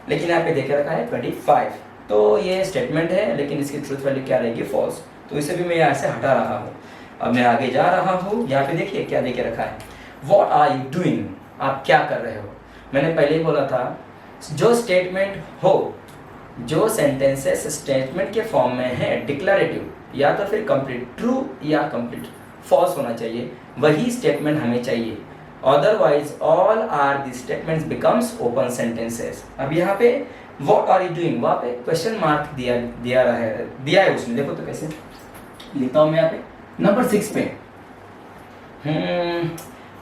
लेकिन यहाँ पे देखे रखा है 25। तो ये स्टेटमेंट है लेकिन इसकी ट्रूथ वैल्यू क्या रहेगी, फॉल्स। तो इसे भी मैं यहाँ से हटा रहा हूँ। अब मैं आगे जा रहा हूँ, यहाँ पे देखिए क्या देखे रखा है, व्हाट आर यू डूइंग, आप क्या कर रहे हो। मैंने पहले ही बोला था जो स्टेटमेंट हो, जो सेंटेंसेस स्टेटमेंट के फॉर्म में है डिक्लेरेटिव, या तो फिर कंप्लीट ट्रू या कंप्लीट फॉल्स होना चाहिए, वही स्टेटमेंट हमें चाहिए। Otherwise all are the statements becomes open sentences. अब यहाँ पे व्हाट आर यू डूइंग, वहाँ पे क्वेश्चन मार्क दिया है उसमें, देखो तो कैसे लिखता हूँ मैं यहाँ पे नंबर 6 पे।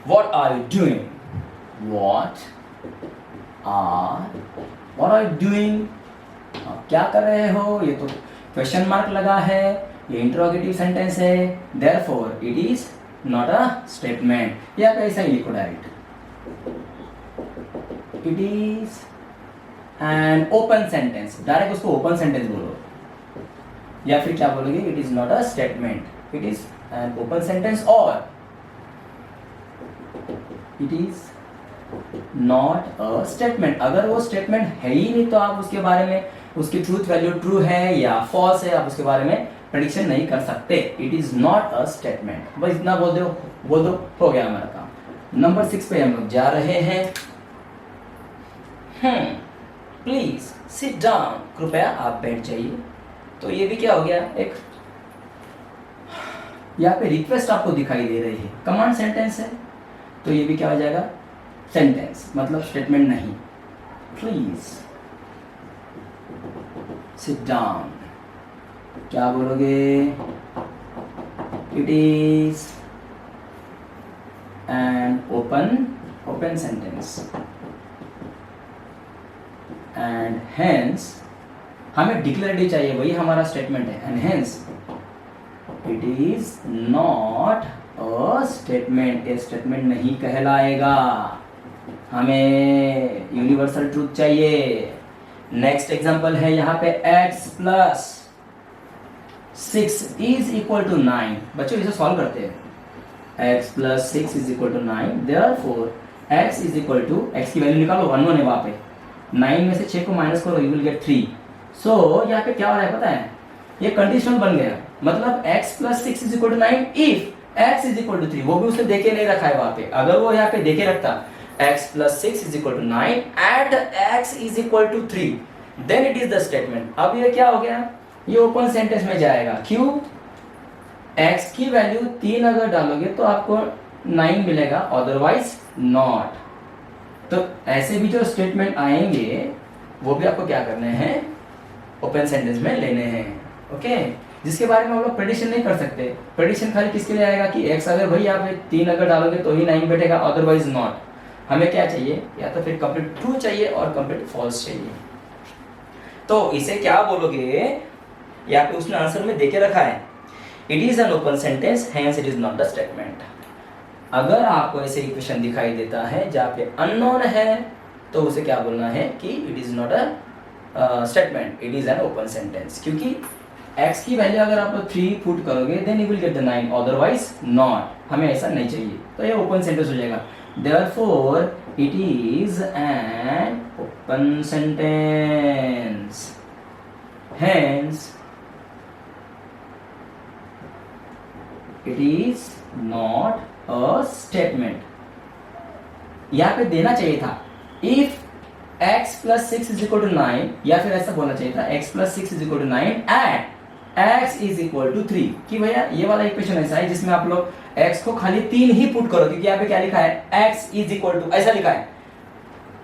What are you doing, what are you doing, क्या कर रहे हो। ये तो क्वेश्चन मार्क लगा है, ये इंटरोगेटिव सेंटेंस है, therefore it is not a statement. या कैसा ही लिखो direct, it is an open sentence, direct उसको ओपन सेंटेंस बोलो, या फिर क्या बोलोगे, it is not a statement, it is an open sentence, और it is not a statement. अगर वो स्टेटमेंट है ही नहीं तो आप उसके बारे में, उसकी ट्रूथ वैल्यू ट्रू है या फॉल्स है, आप उसके बारे में प्रेडिक्शन नहीं कर सकते। It is not a statement. बस इतना बोल दो हो गया हमारा काम। नंबर 6 पे हम लोग जा रहे हैं। प्लीज सिट डाउन, कृपया आप बैठ जाइए। तो ये भी क्या हो गया, एक यहाँ पे रिक्वेस्ट आपको दिखाई दे रही है, कमांड सेंटेंस है, तो ये भी क्या हो जाएगा, सेंटेंस, मतलब स्टेटमेंट नहीं। प्लीज सिट डाउन, क्या बोलोगे, it is an open sentence and hence, हमें डिक्लेरेटिव चाहिए, वही हमारा स्टेटमेंट है, and hence it is not a statement, ये स्टेटमेंट नहीं कहलाएगा, हमें यूनिवर्सल ट्रूथ चाहिए। नेक्स्ट एग्जांपल है यहाँ पे x + 6 इज इक्वल टू 9। बच्चों इसे सॉल्व करते हैं। x + 6 is equal to 9, therefore x is equal to, x की वैल्यू निकालो, 1 1 है वहाँ पे, 9 में से 6 को माइनस करो, यू विल गेट 3। सो यहाँ पे क्या हो रहा है पता है, ये कंडीशनल बन गया, मतलब x + 6 is equal to 9 if x is equal to 3। वो भी उसने देखे नहीं रखा है वहाँ पे, अगर वो यहाँ पे देखे रखता x + 6 is equal to 9 and x is equal to 3, then it is the statement. अब ये क्या हो गया, ये ओपन सेंटेंस में जाएगा। क्यों, x की वैल्यू 3 अगर डालोगे तो आपको 9 मिलेगा, अदरवाइज नॉट। तो ऐसे भी जो स्टेटमेंट आएंगे वो भी आपको क्या करने हैं, ओपन सेंटेंस में लेने हैं। ओके, जिसके बारे में हम लोग प्रेडिक्शन नहीं कर सकते। प्रेडिक्शन खाली किसके लिए आएगा कि x अगर भाई आप 3 अगर डालोगे तो ही 9 बैठेगा, अदरवाइज नॉट। हमें क्या चाहिए, या तो फिर कंप्लीट ट्रू चाहिए और कंप्लीट फॉल्स चाहिए। तो इसे क्या बोलोगे, यहाँ पे उसने आंसर में देके रखा है, it is an open sentence hence it is not the statement. अगर आपको ऐसे इक्वेशन दिखाई देता है जहाँ पे अननोन है तो उसे क्या बोलना है कि it is not a statement, it is an open sentence. क्योंकि x की वैल्यू अगर आप 3 पुट करोगे then you will get the 9, otherwise not, हमें ऐसा नहीं चाहिए, तो ये ओपन सेंटेंस हो जाएगा। Therefore it is an open sentence, hence it is not a statement. यहाँ पे देना चाहिए था if x plus 6 is equal to 9, या फिर ऐसा बोलना चाहिए था x plus 6 is equal to 9 and x is equal to 3। कि भैया ये वाला इक्वेशन ऐसा है जिसमें आप लोग x को खाली 3 ही पुट करो, क्योंकि यहाँ पे क्या लिखा है, x is equal to, ऐसा लिखा है,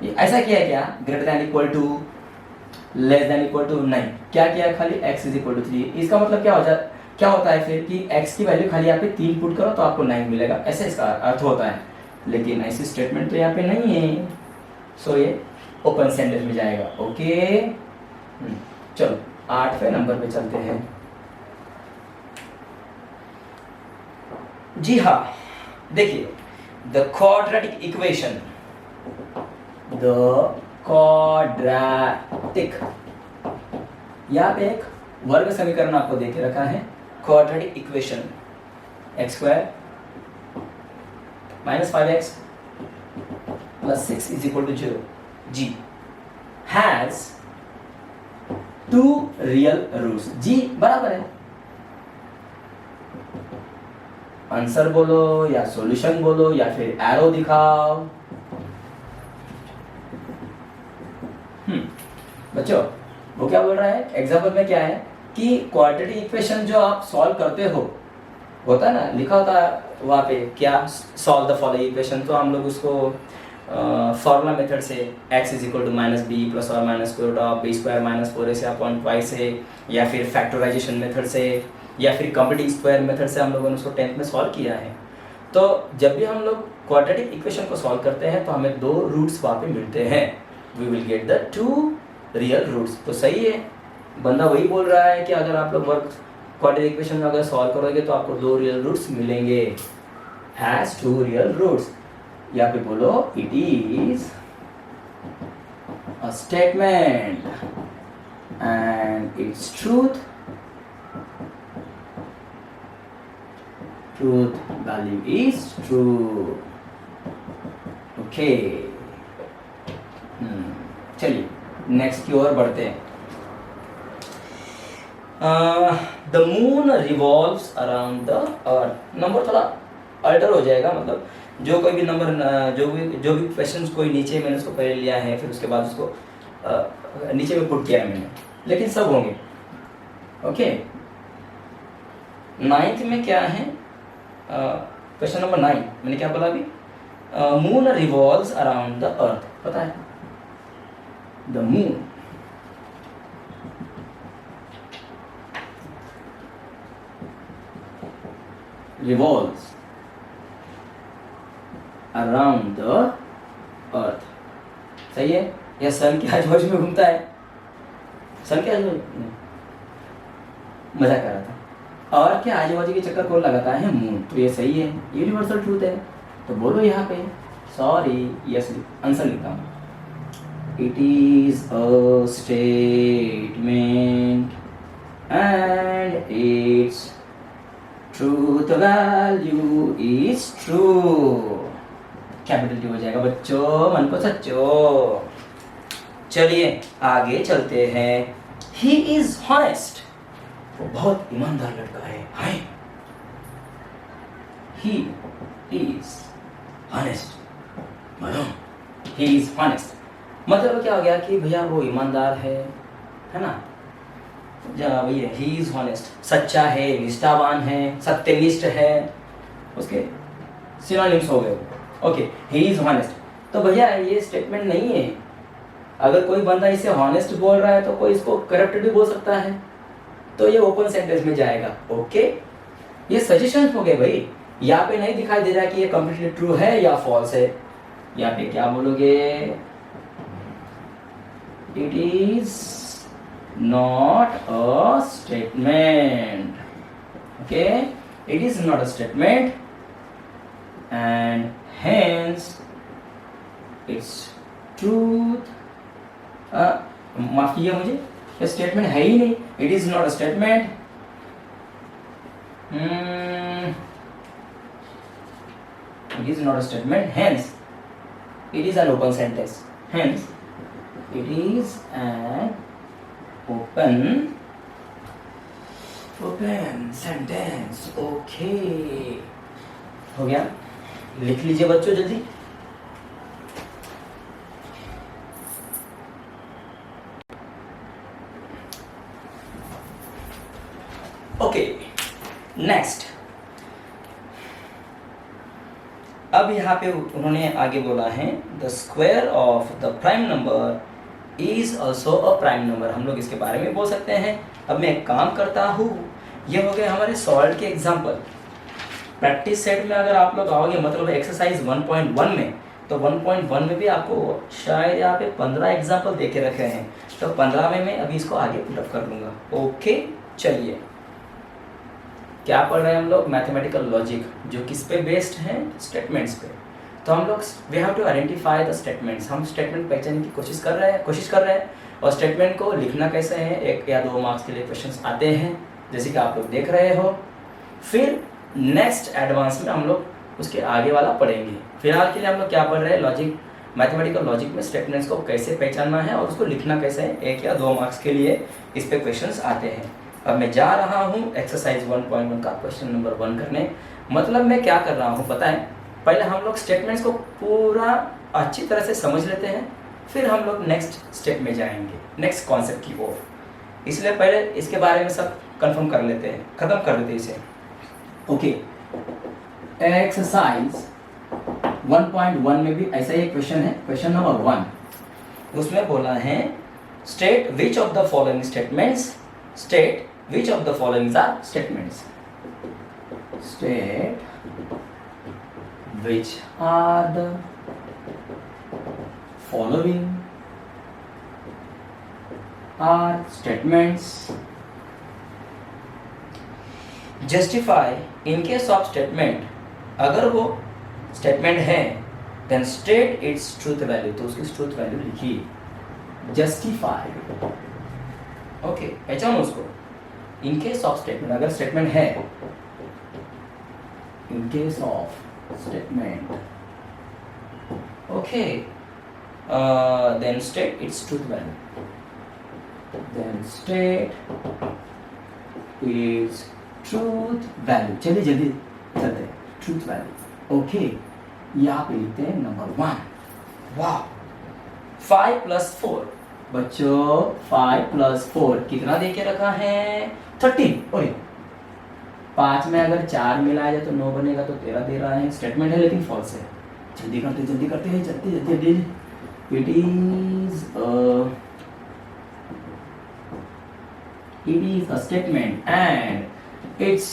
ये ऐसा किया है क्या, greater than equal to, less than equal to, नहीं, क्या किया है, खाली x is equal to 3। इसका मतलब क्या होता है फिर कि x की वैल्यू खाली यहाँ पे 3 पुट करो तो आपको 9 मिलेगा, ऐसा इसका अर्थ होता है। लेकिन ऐसी स्टेटमेंट तो यहाँ पे नहीं है, सो ये ओपन सेंटेंस में जाएगा। ओके, चलो 8वें नंबर पे चलते हैं। जी हाँ, देखिए the quadratic equation, the quadratic, यहाँ पे एक वर्ग समीकरण आपको देके रखा है, quadratic equation x² - 5x + 6 = 0 g has 2 real roots. जी बराबर है, आंसर बोलो या सॉल्यूशन बोलो या फिर एरो दिखाओ। बच्चों वो क्या बोल रहा है, एग्जाम्पल में क्या है कि क्वाड्रेटिक इक्वेशन जो आप सॉल्व करते हो, होता है ना, लिखा होता है वहाँ पे क्या, सॉल्व द फॉलोइंग इक्वेशन, तो हम लोग उसको फॉर्मूला मेथड से x = -b ± (b² - 4ac/2) से, या फिर फैक्टराइजेशन मेथड से, या फिर कंप्लीटिंग स्क्वायर मेथड से हम लोगों ने उसको 10th में सॉल्व किया है। तो जब भी हम लोग क्वाड्रेटिक इक्वेशन को सॉल्व करते हैं तो हमें 2 रूट्स वहाँ पे मिलते हैं, we will get the 2 real roots. तो सही है, बंदा वही बोल रहा है कि अगर आप लोग वर्क क्वाड्रेटिक इक्वेशन में अगर सॉल्व करोगे तो आपको 2 रियल रूट्स मिलेंगे, हैज 2 रियल रूट्स। यहाँ पे बोलो it is a statement and its truth value is true. Okay, चलिए नेक्स्ट की ओर बढ़ते हैं। The moon revolves around the earth. Number थोड़ा अल्टर हो जाएगा, मतलब जो कोई भी नंबर, जो भी क्वेश्चंस कोई नीचे मैंने उसको पहले लिया है, फिर उसके बाद उसको नीचे में पुट किया है मैंने, लेकिन सब होंगे। ओके, 9th में क्या है, क्वेश्चन नंबर 9 मैंने क्या बोला अभी, moon revolves around the earth, पता है, the moon revolves around the earth। सही है, या सन के आजू बाजू में घूमता है, सन के आजू बाजू, मजा कर रहा था, और क्या आजू बाजू के चक्कर कौन लगाता है, मून। तो ये सही है, यूनिवर्सल ट्रूथ है। तो बोलो यहाँ पे, सॉरी यस आंसर लिखता हूँ, it is a statement and its truth value is true. Capital T हो जाएगा बच्चों, मन को सच्चो। चलिए आगे चलते हैं। ही इज हॉनेस्ट, वो बहुत ईमानदार लड़का है। He is honest, he is honest मतलब क्या हो गया कि भैया वो ईमानदार है ना, भैया ही इज हॉनेस्ट, सच्चा है, निष्ठावान है, सत्यनिष्ठ है, उसके सिनोनिम्स हो गए। ओके, ही इज हॉनेस्ट, तो भैया ये स्टेटमेंट नहीं है। अगर कोई बंदा इसे हॉनेस्ट बोल रहा है तो कोई इसको करप्ट भी बोल सकता है, तो ये ओपन सेंटेंस में जाएगा। ओके, ये सजेशन हो गए भाई, यहाँ पे नहीं दिखाई दे रहा कि ये कंप्लीटली ट्रू है या फॉल्स है, यहाँ पे क्या बोलोगे? It is not a statement. Okay, it is not a statement and hence its truth. माफ कीजिए मुझे, ये स्टेटमेंट है ही नहीं. It is not a statement. It is not a statement, hence it is an open sentence. Hence it is an open sentence. Okay, हो गया. लिख लीजिए बच्चों जल्दी. Okay, next. अब यहाँ पे उन्होंने आगे बोला है the square of the prime number is also a prime number. हम लोग इसके बारे में बोल सकते हैं. अब मैं एक काम करता हूँ, ये हो गए हमारे सॉल्व के एग्जाम्पल. प्रैक्टिस सेट में अगर आप लोग आओगे, मतलब एक्सरसाइज 1.1 में, तो 1.1 में भी आपको शायद यहाँ पे 15 एग्जाम्पल दे के रखे हैं. तो 15 में मैं अभी इसको आगे पुटअप कर लूँगा. ओके, चलिए. क्या पढ़ रहे हैं हम लोग? मैथमेटिकल लॉजिक, जो किस पे बेस्ड है? स्टेटमेंट्स पे. तो हम लोग we have to identify the statements. हम स्टेटमेंट पहचानने की कोशिश कर रहे हैं. और स्टेटमेंट को लिखना कैसे है, 1 या 2 मार्क्स के लिए क्वेश्चंस आते हैं, जैसे कि आप लोग देख रहे हो. फिर नेक्स्ट एडवांस में हम लोग उसके आगे वाला पढ़ेंगे. फिलहाल के लिए हम लोग क्या पढ़ रहे हैं? लॉजिक, मैथमेटिकल लॉजिक में स्टेटमेंट्स को कैसे पहचानना है और उसको लिखना कैसे है. 1 या 2 मार्क्स के लिए इस पे क्वेश्चंस आते हैं. अब मैं जा रहा हूँ एक्सरसाइज 1.1 का क्वेश्चन नंबर 1 करने. मतलब मैं क्या कर रहा हूँ पता है? पहले हम लोग स्टेटमेंट्स को पूरा अच्छी तरह से समझ लेते हैं, फिर हम लोग नेक्स्ट स्टेप में जाएंगे, नेक्स्ट कॉन्सेप्ट की ओर. इसलिए पहले इसके बारे में सब कंफर्म कर लेते हैं, खत्म कर देते हैं इसे. ओके, एक्सरसाइज 1.1 में भी ऐसा ही क्वेश्चन है, क्वेश्चन नंबर 1. उसमें बोला है state which of the following statements, state which of the following are statements. State which are the following are statements. Justify in case of statement. अगर वो statement है then state its truth value. तो उसकी truth value लिखिए. Justify. Okay, पहचानो उसको. In case of statement, अगर statement है, in case of statement, okay, then state its truth value. Then state its truth value. चलिए जल्दी चलते हैं. Truth value. ओके, यहाँ पे लिखते हैं नंबर 1. वाह, 5 + 4. बच्चों 5 + 4 कितना दे के रखा है? 13. ओए, 5 में अगर 4 मिलाया जाए तो 9 बनेगा, तो 13 दे रहा है. स्टेटमेंट है लेकिन फॉल्स है. जल्दी करते हैं. जल्दी. It is a statement and its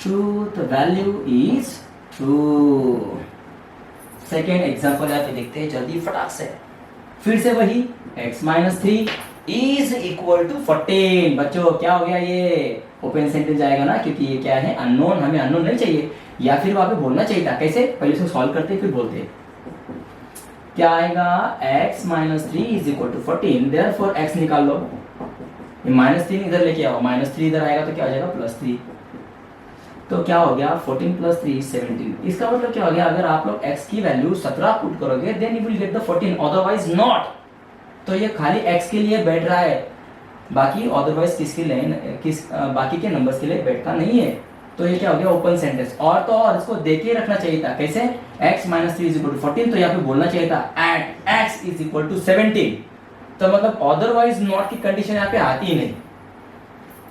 truth value is true. Second example यहाँ पे देखते हैं जल्दी फटाक से. फिर से वही x - 3 इज इक्वल टू 14. बच्चों क्या हो गया? ये ओपन सेंटेंस जाएगा ना, क्योंकि ये क्या है? अननोन. हमें अननोन नहीं चाहिए, या फिर वहां पे बोलना चाहिए था. कैसे? पहले इसको सॉल्व करते फिर बोलते. क्या आएगा? x - 3 is equal to 14. Therefore x निकाल लो. -3 इधर लेके आओ, -3 इधर आएगा तो क्या हो जाएगा? +3. तो क्या हो गया? 14 + 3 17. इसका मतलब क्या हो गया? अगर आप लोग x की वैल्यू 17 पुट करोगे then you will get the 14, otherwise not. तो ये खाली x के लिए बैठ रहा है, बाकी अदरवाइज किसके लिए, बाकी के नंबर्स के लिए बैठता नहीं है. तो ये क्या हो गया? Open sentence. और तो और इसको देके रखना चाहिए था. कैसे? x - 3 is equal to 14. तो यहाँ पे बोलना चाहिए था at x is equal to 17. तो मतलब अदरवाइज नॉट की कंडीशन यहाँ पे आती ही नहीं.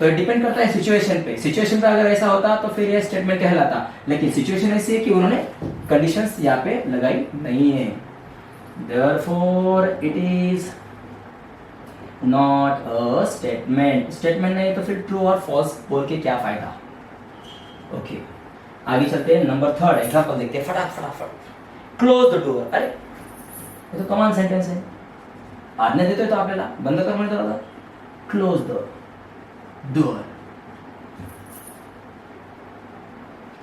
तो डिपेंड करता है सिचुएशन पे. सिचुएशन पे अगर ऐसा होता तो फिर ये स्टेटमेंट कहलाता, लेकिन सिचुएशन ऐसी है कि उन्होंने कंडीशंस यहाँ पे लगाई नहीं है. Therefore it is not a statement. Statement नहीं तो फिर ट्रू और फॉल्स बोल के क्या फायदा. ओके, आगे चलते हैं, नंबर थर्ड एग्जांपल देखते हैं फटाफट। क्लोज द डोर, अरे ये तो कमांड सेंटेंस है, आज्ञा देतोय तो आपल्याला बंद कर म्हणतो दादा, close the door,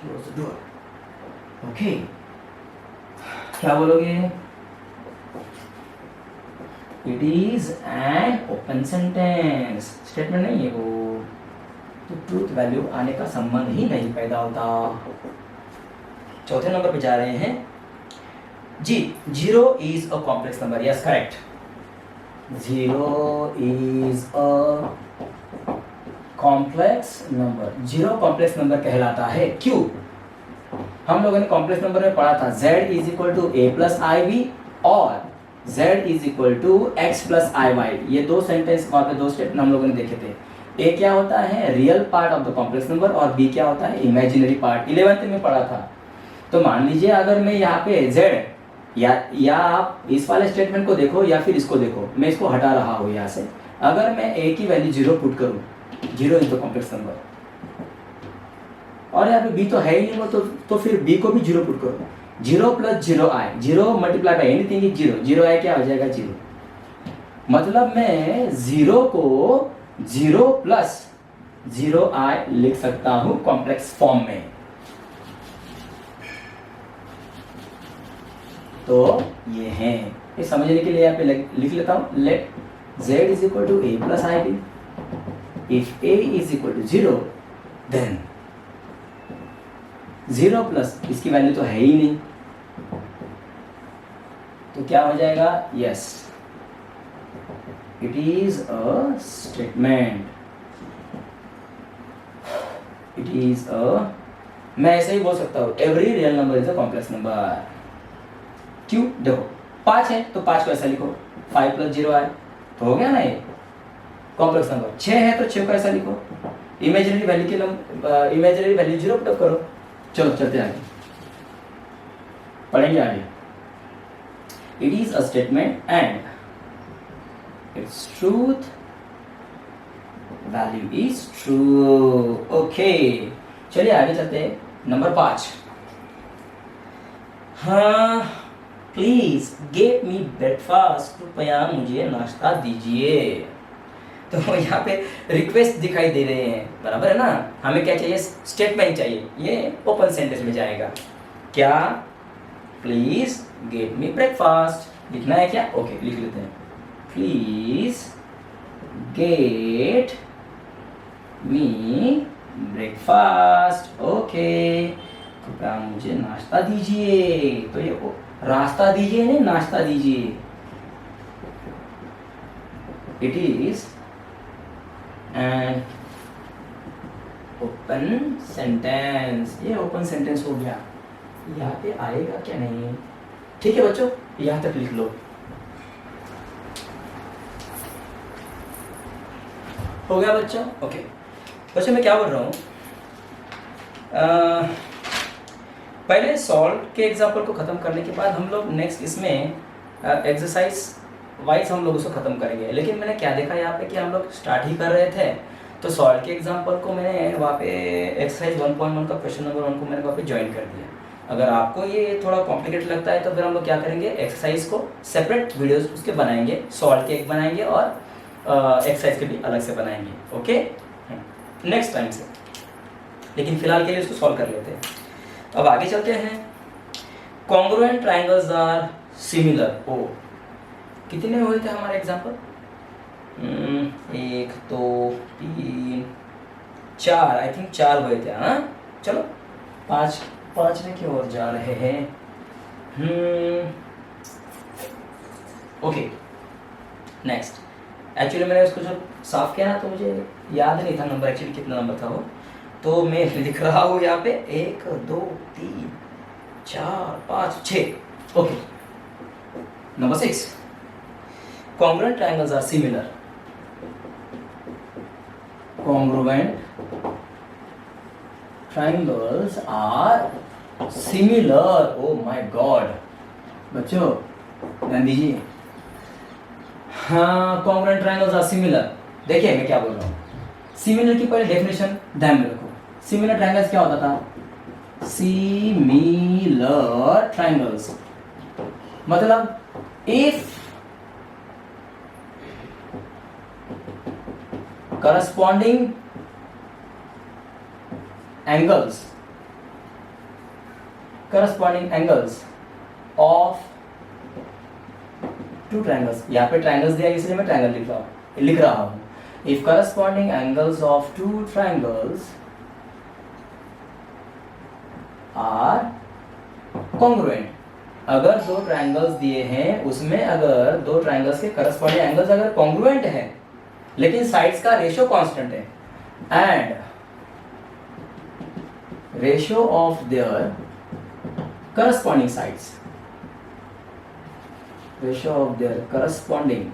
close the door, okay. क्या बोलोगे? It is an open sentence, statement नहीं है वो, तो ट्रूथ वैल्यू आने का संबंध ही नहीं पैदा होता। चौथे नंबर पे जा रहे हैं जी। 0 is a complex number, yes correct. 0 is a complex number, 0 complex number कहलाता है। क्यों? हम लोगों ने कॉम्प्लेक्स नंबर में पढ़ा था z is equal to a plus I B और z is equal to x plus I Y. ये दो सेंटेंस वहाँ पे दो स्टेटमेंट हम लोगों ने देखे थे। a क्या होता है? Real part of the complex number और b क्या होता है? Imaginary part. 11th में पढ़ा था। तो मान लीजिए अगर मैं यहाँ पे z या आप इस वाले स्टेटमेंट को देखो या फिर इसको देखो, मैं इसको हटा रहा हूँ यहाँ से। अगर मैं a की वैल्यू 0 पुट करूँ, 0 इज द कॉम्प्लेक्स नंबर, और यहाँ पे b तो है ही नहीं, तो फिर b को भी 0 पुट करो। 0 plus 0 I, 0 multiply by anything is 0, 0 आई क्या हो जाएगा? 0। मतलब मैं 0 को 0 प्लस 0 आई लिख सकता हूं कॉम्प्लेक्स फॉर्म में। तो ये है, ये समझने के लिए यहाँ पे लिख लेता हूं। Let z is equal to a plus I B. If a is equal to 0 then 0 plus इसकी वैल्यू तो है ही नहीं, तो क्या हो जाएगा? Yes, it is a statement, it is a, मैं ऐसे ही बोल सकता हूं every real number is a complex number. क्यों? देखो 5 है तो 5 को ऐसा लिखो, 5 प्लस 0 आए तो हो गया ना ये कॉम्प्लेक्स नंबर। 6 है तो 6 को ऐसा लिखो, इमेजिनरी वैल्यू के इमेजिनरी वैल्यू 0 पुट करो। चलो चलते आगे, पढ़ेंगे आगे। It is a statement and its truth value is true. Okay, चलिए आगे चलते हैं। नंबर 5, हाँ प्लीज गेट मी ब्रेकफास्ट, कृपया मुझे नाश्ता दीजिए। तो यहाँ पे रिक्वेस्ट दिखाई दे रहे हैं, बराबर है ना। हमें क्या चाहिए? स्टेटमेंट चाहिए, ये ओपन सेंटेंस में जाएगा। क्या? प्लीज गेट मी ब्रेकफास्ट लिखना है क्या? ओके, लिख लेते हैं। Please get me breakfast, okay, कृपया मुझे नाश्ता दीजिए। तो ये रास्ता दीजिए नहीं, नाश्ता दीजिए। It is and open sentence, ये ओपन सेंटेंस हो गया। यहाँ पे आएगा क्या? नहीं, ठीक है बच्चों, यहाँ तक लिख लो। हो गया बच्चों? ओके बच्चों, मैं क्या बोल रहा हूँ, पहले सॉल्व के एग्जाम्पल को खत्म करने के बाद हम लोग नेक्स्ट इसमें एक्सरसाइज वाइज हम लोग उसको खत्म करेंगे। लेकिन मैंने क्या देखा यहाँ पे कि हम लोग स्टार्ट ही कर रहे थे, तो सॉल्व के एग्जाम्पल को मैंने वहाँ पे एक्सरसाइज 1.1 का क्वेश्चन नंबर 1 को मैंने वहाँ पे ज्वाइन कर दिया। अगर आपको ये थोड़ा कॉम्प्लिकेटेड लगता है तो फिर हम लोग क्या करेंगे, एक्सरसाइज को सेपरेट वीडियोस उसके बनाएंगे, सॉल्व के एक बनाएंगे और एक्सरसाइज के भी अलग से बनाएंगे। ओके, नेक्स्ट टाइम से। लेकिन फिलहाल के लिए इसको सॉल्व कर लेते हैं। अब आगे चलते हैं। Congruent triangles are similar. ओ, कितने हुए थे हमारे एग्जाम्पल? 1 2 3 4, आई थिंक 4 हुए थे। हाँ चलो, 5 में क्यों और जा रहे हैं? Okay, next. एक्चुअली मैंने उसको जब साफ किया ना तो मुझे याद नहीं था नंबर एक्चुअली कितना नंबर था वो, तो मैं लिख रहा हूँ यहाँ पे 1 2 3 4 5 6। Okay, number 6, congruent triangles are similar. Congruent triangles are similar. Oh my God, बच्चों ध्यान दीजिए। हाँ, congruent triangles are similar। देखिए मैं क्या बोल रहा हूँ, सिमिलर की पहले डेफिनेशन ध्यान में रखो। सिमिलर ट्रायंगल्स क्या होता था? सिमिलर ट्राइंगल्स, मतलब if corresponding angles of two triangles, यहाँ पे triangles दिया इसलिए मैं triangle लिख रहा हूँ। If corresponding angles of two triangles are congruent, अगर दो ट्राइंगल्स दिए हैं उसमें अगर दो ट्राइंगल्स के करस्पॉन्डिंग एंगल्स अगर कॉन्ग्रुएंट है लेकिन साइड्स का रेशियो कांस्टेंट है and ratio of their corresponding sides, ratio of their corresponding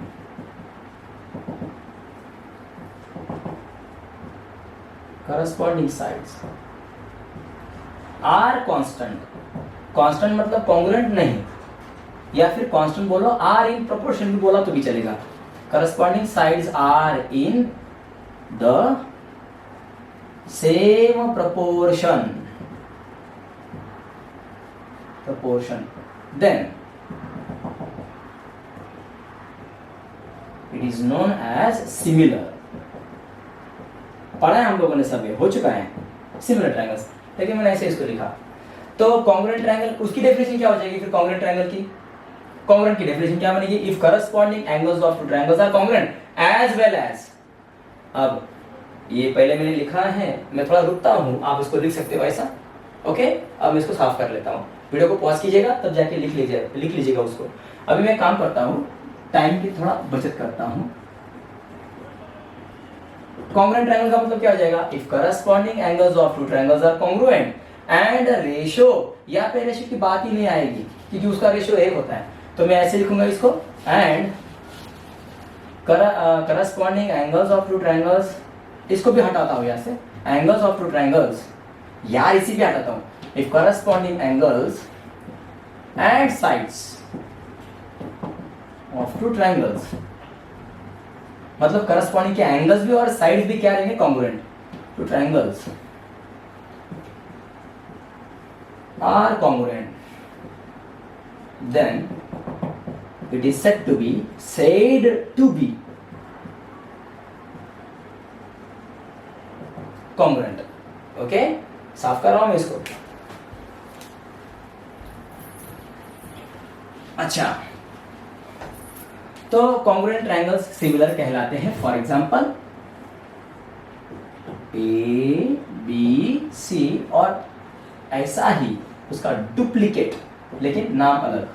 sides are constant, constant मतलब कॉन्ग्रुएंट नहीं, या फिर कांस्टेंट बोलो, आर इन प्रोपोर्शन भी बोला तो भी चलेगा। Corresponding sides are in the same proportion, then it is known as similar। पढ़ा है हम लोगों ने, सब ये हो चुका है सिमिलर ट्रायंगल्स, लेकिन मैंने ऐसे इसको लिखा। तो कॉन्ग्रुएंट ट्रायंगल, उसकी डेफिनेशन क्या हो जाएगी फिर कॉन्ग्रुएंट ट्रायंगल की? कॉन्ग्रुएंट की डेफिनेशन क्या बनेगी? If corresponding angles of two triangles are congruent as well as, अब ये पहले मैंने लिखा है, मैं थोड़ा रुकता हूँ, आप इसको लिख सकते हो ऐसा, ओके। अब मैं इसको साफ कर लेता हूँ, वीडियो को पॉज कीजिएगा तब जाके लिख लीजिएगा उसको। अभी मैं काम करता हूँ, टाइम की थोड़ा बचत करता हूँ। कॉन्ग्रुएंट ट्रायंगल का मतलब क्या हो जाएगा? If corresponding angles of two triangles are congruent and ratio, या पे रेशियो की बात ही नहीं आएगी क्योंकि उसका रेशियो 1 होता है, तो मैं ऐसे लिखूंगा इसको, and corresponding angles of two triangles, इसको भी हटाता हूँ यहाँ से, एंगल्स ऑफ टू ट्रायंगल्स, यार इसी भी हटाता हूँ। If corresponding angles and sides of two triangles, मतलब करस्पॉन्डिंग के एंगल्स भी और साइड्स भी क्या रहेंगे? Congruent. Two triangles are congruent, then it is said to be congruent। Okay, साफ कर रहा हूं मैं इसको। अच्छा, तो कॉन्ग्रुएंट ट्रायंगल्स सिमिलर कहलाते हैं। For example A B C, और ऐसा ही उसका डुप्लीकेट लेकिन नाम अलग।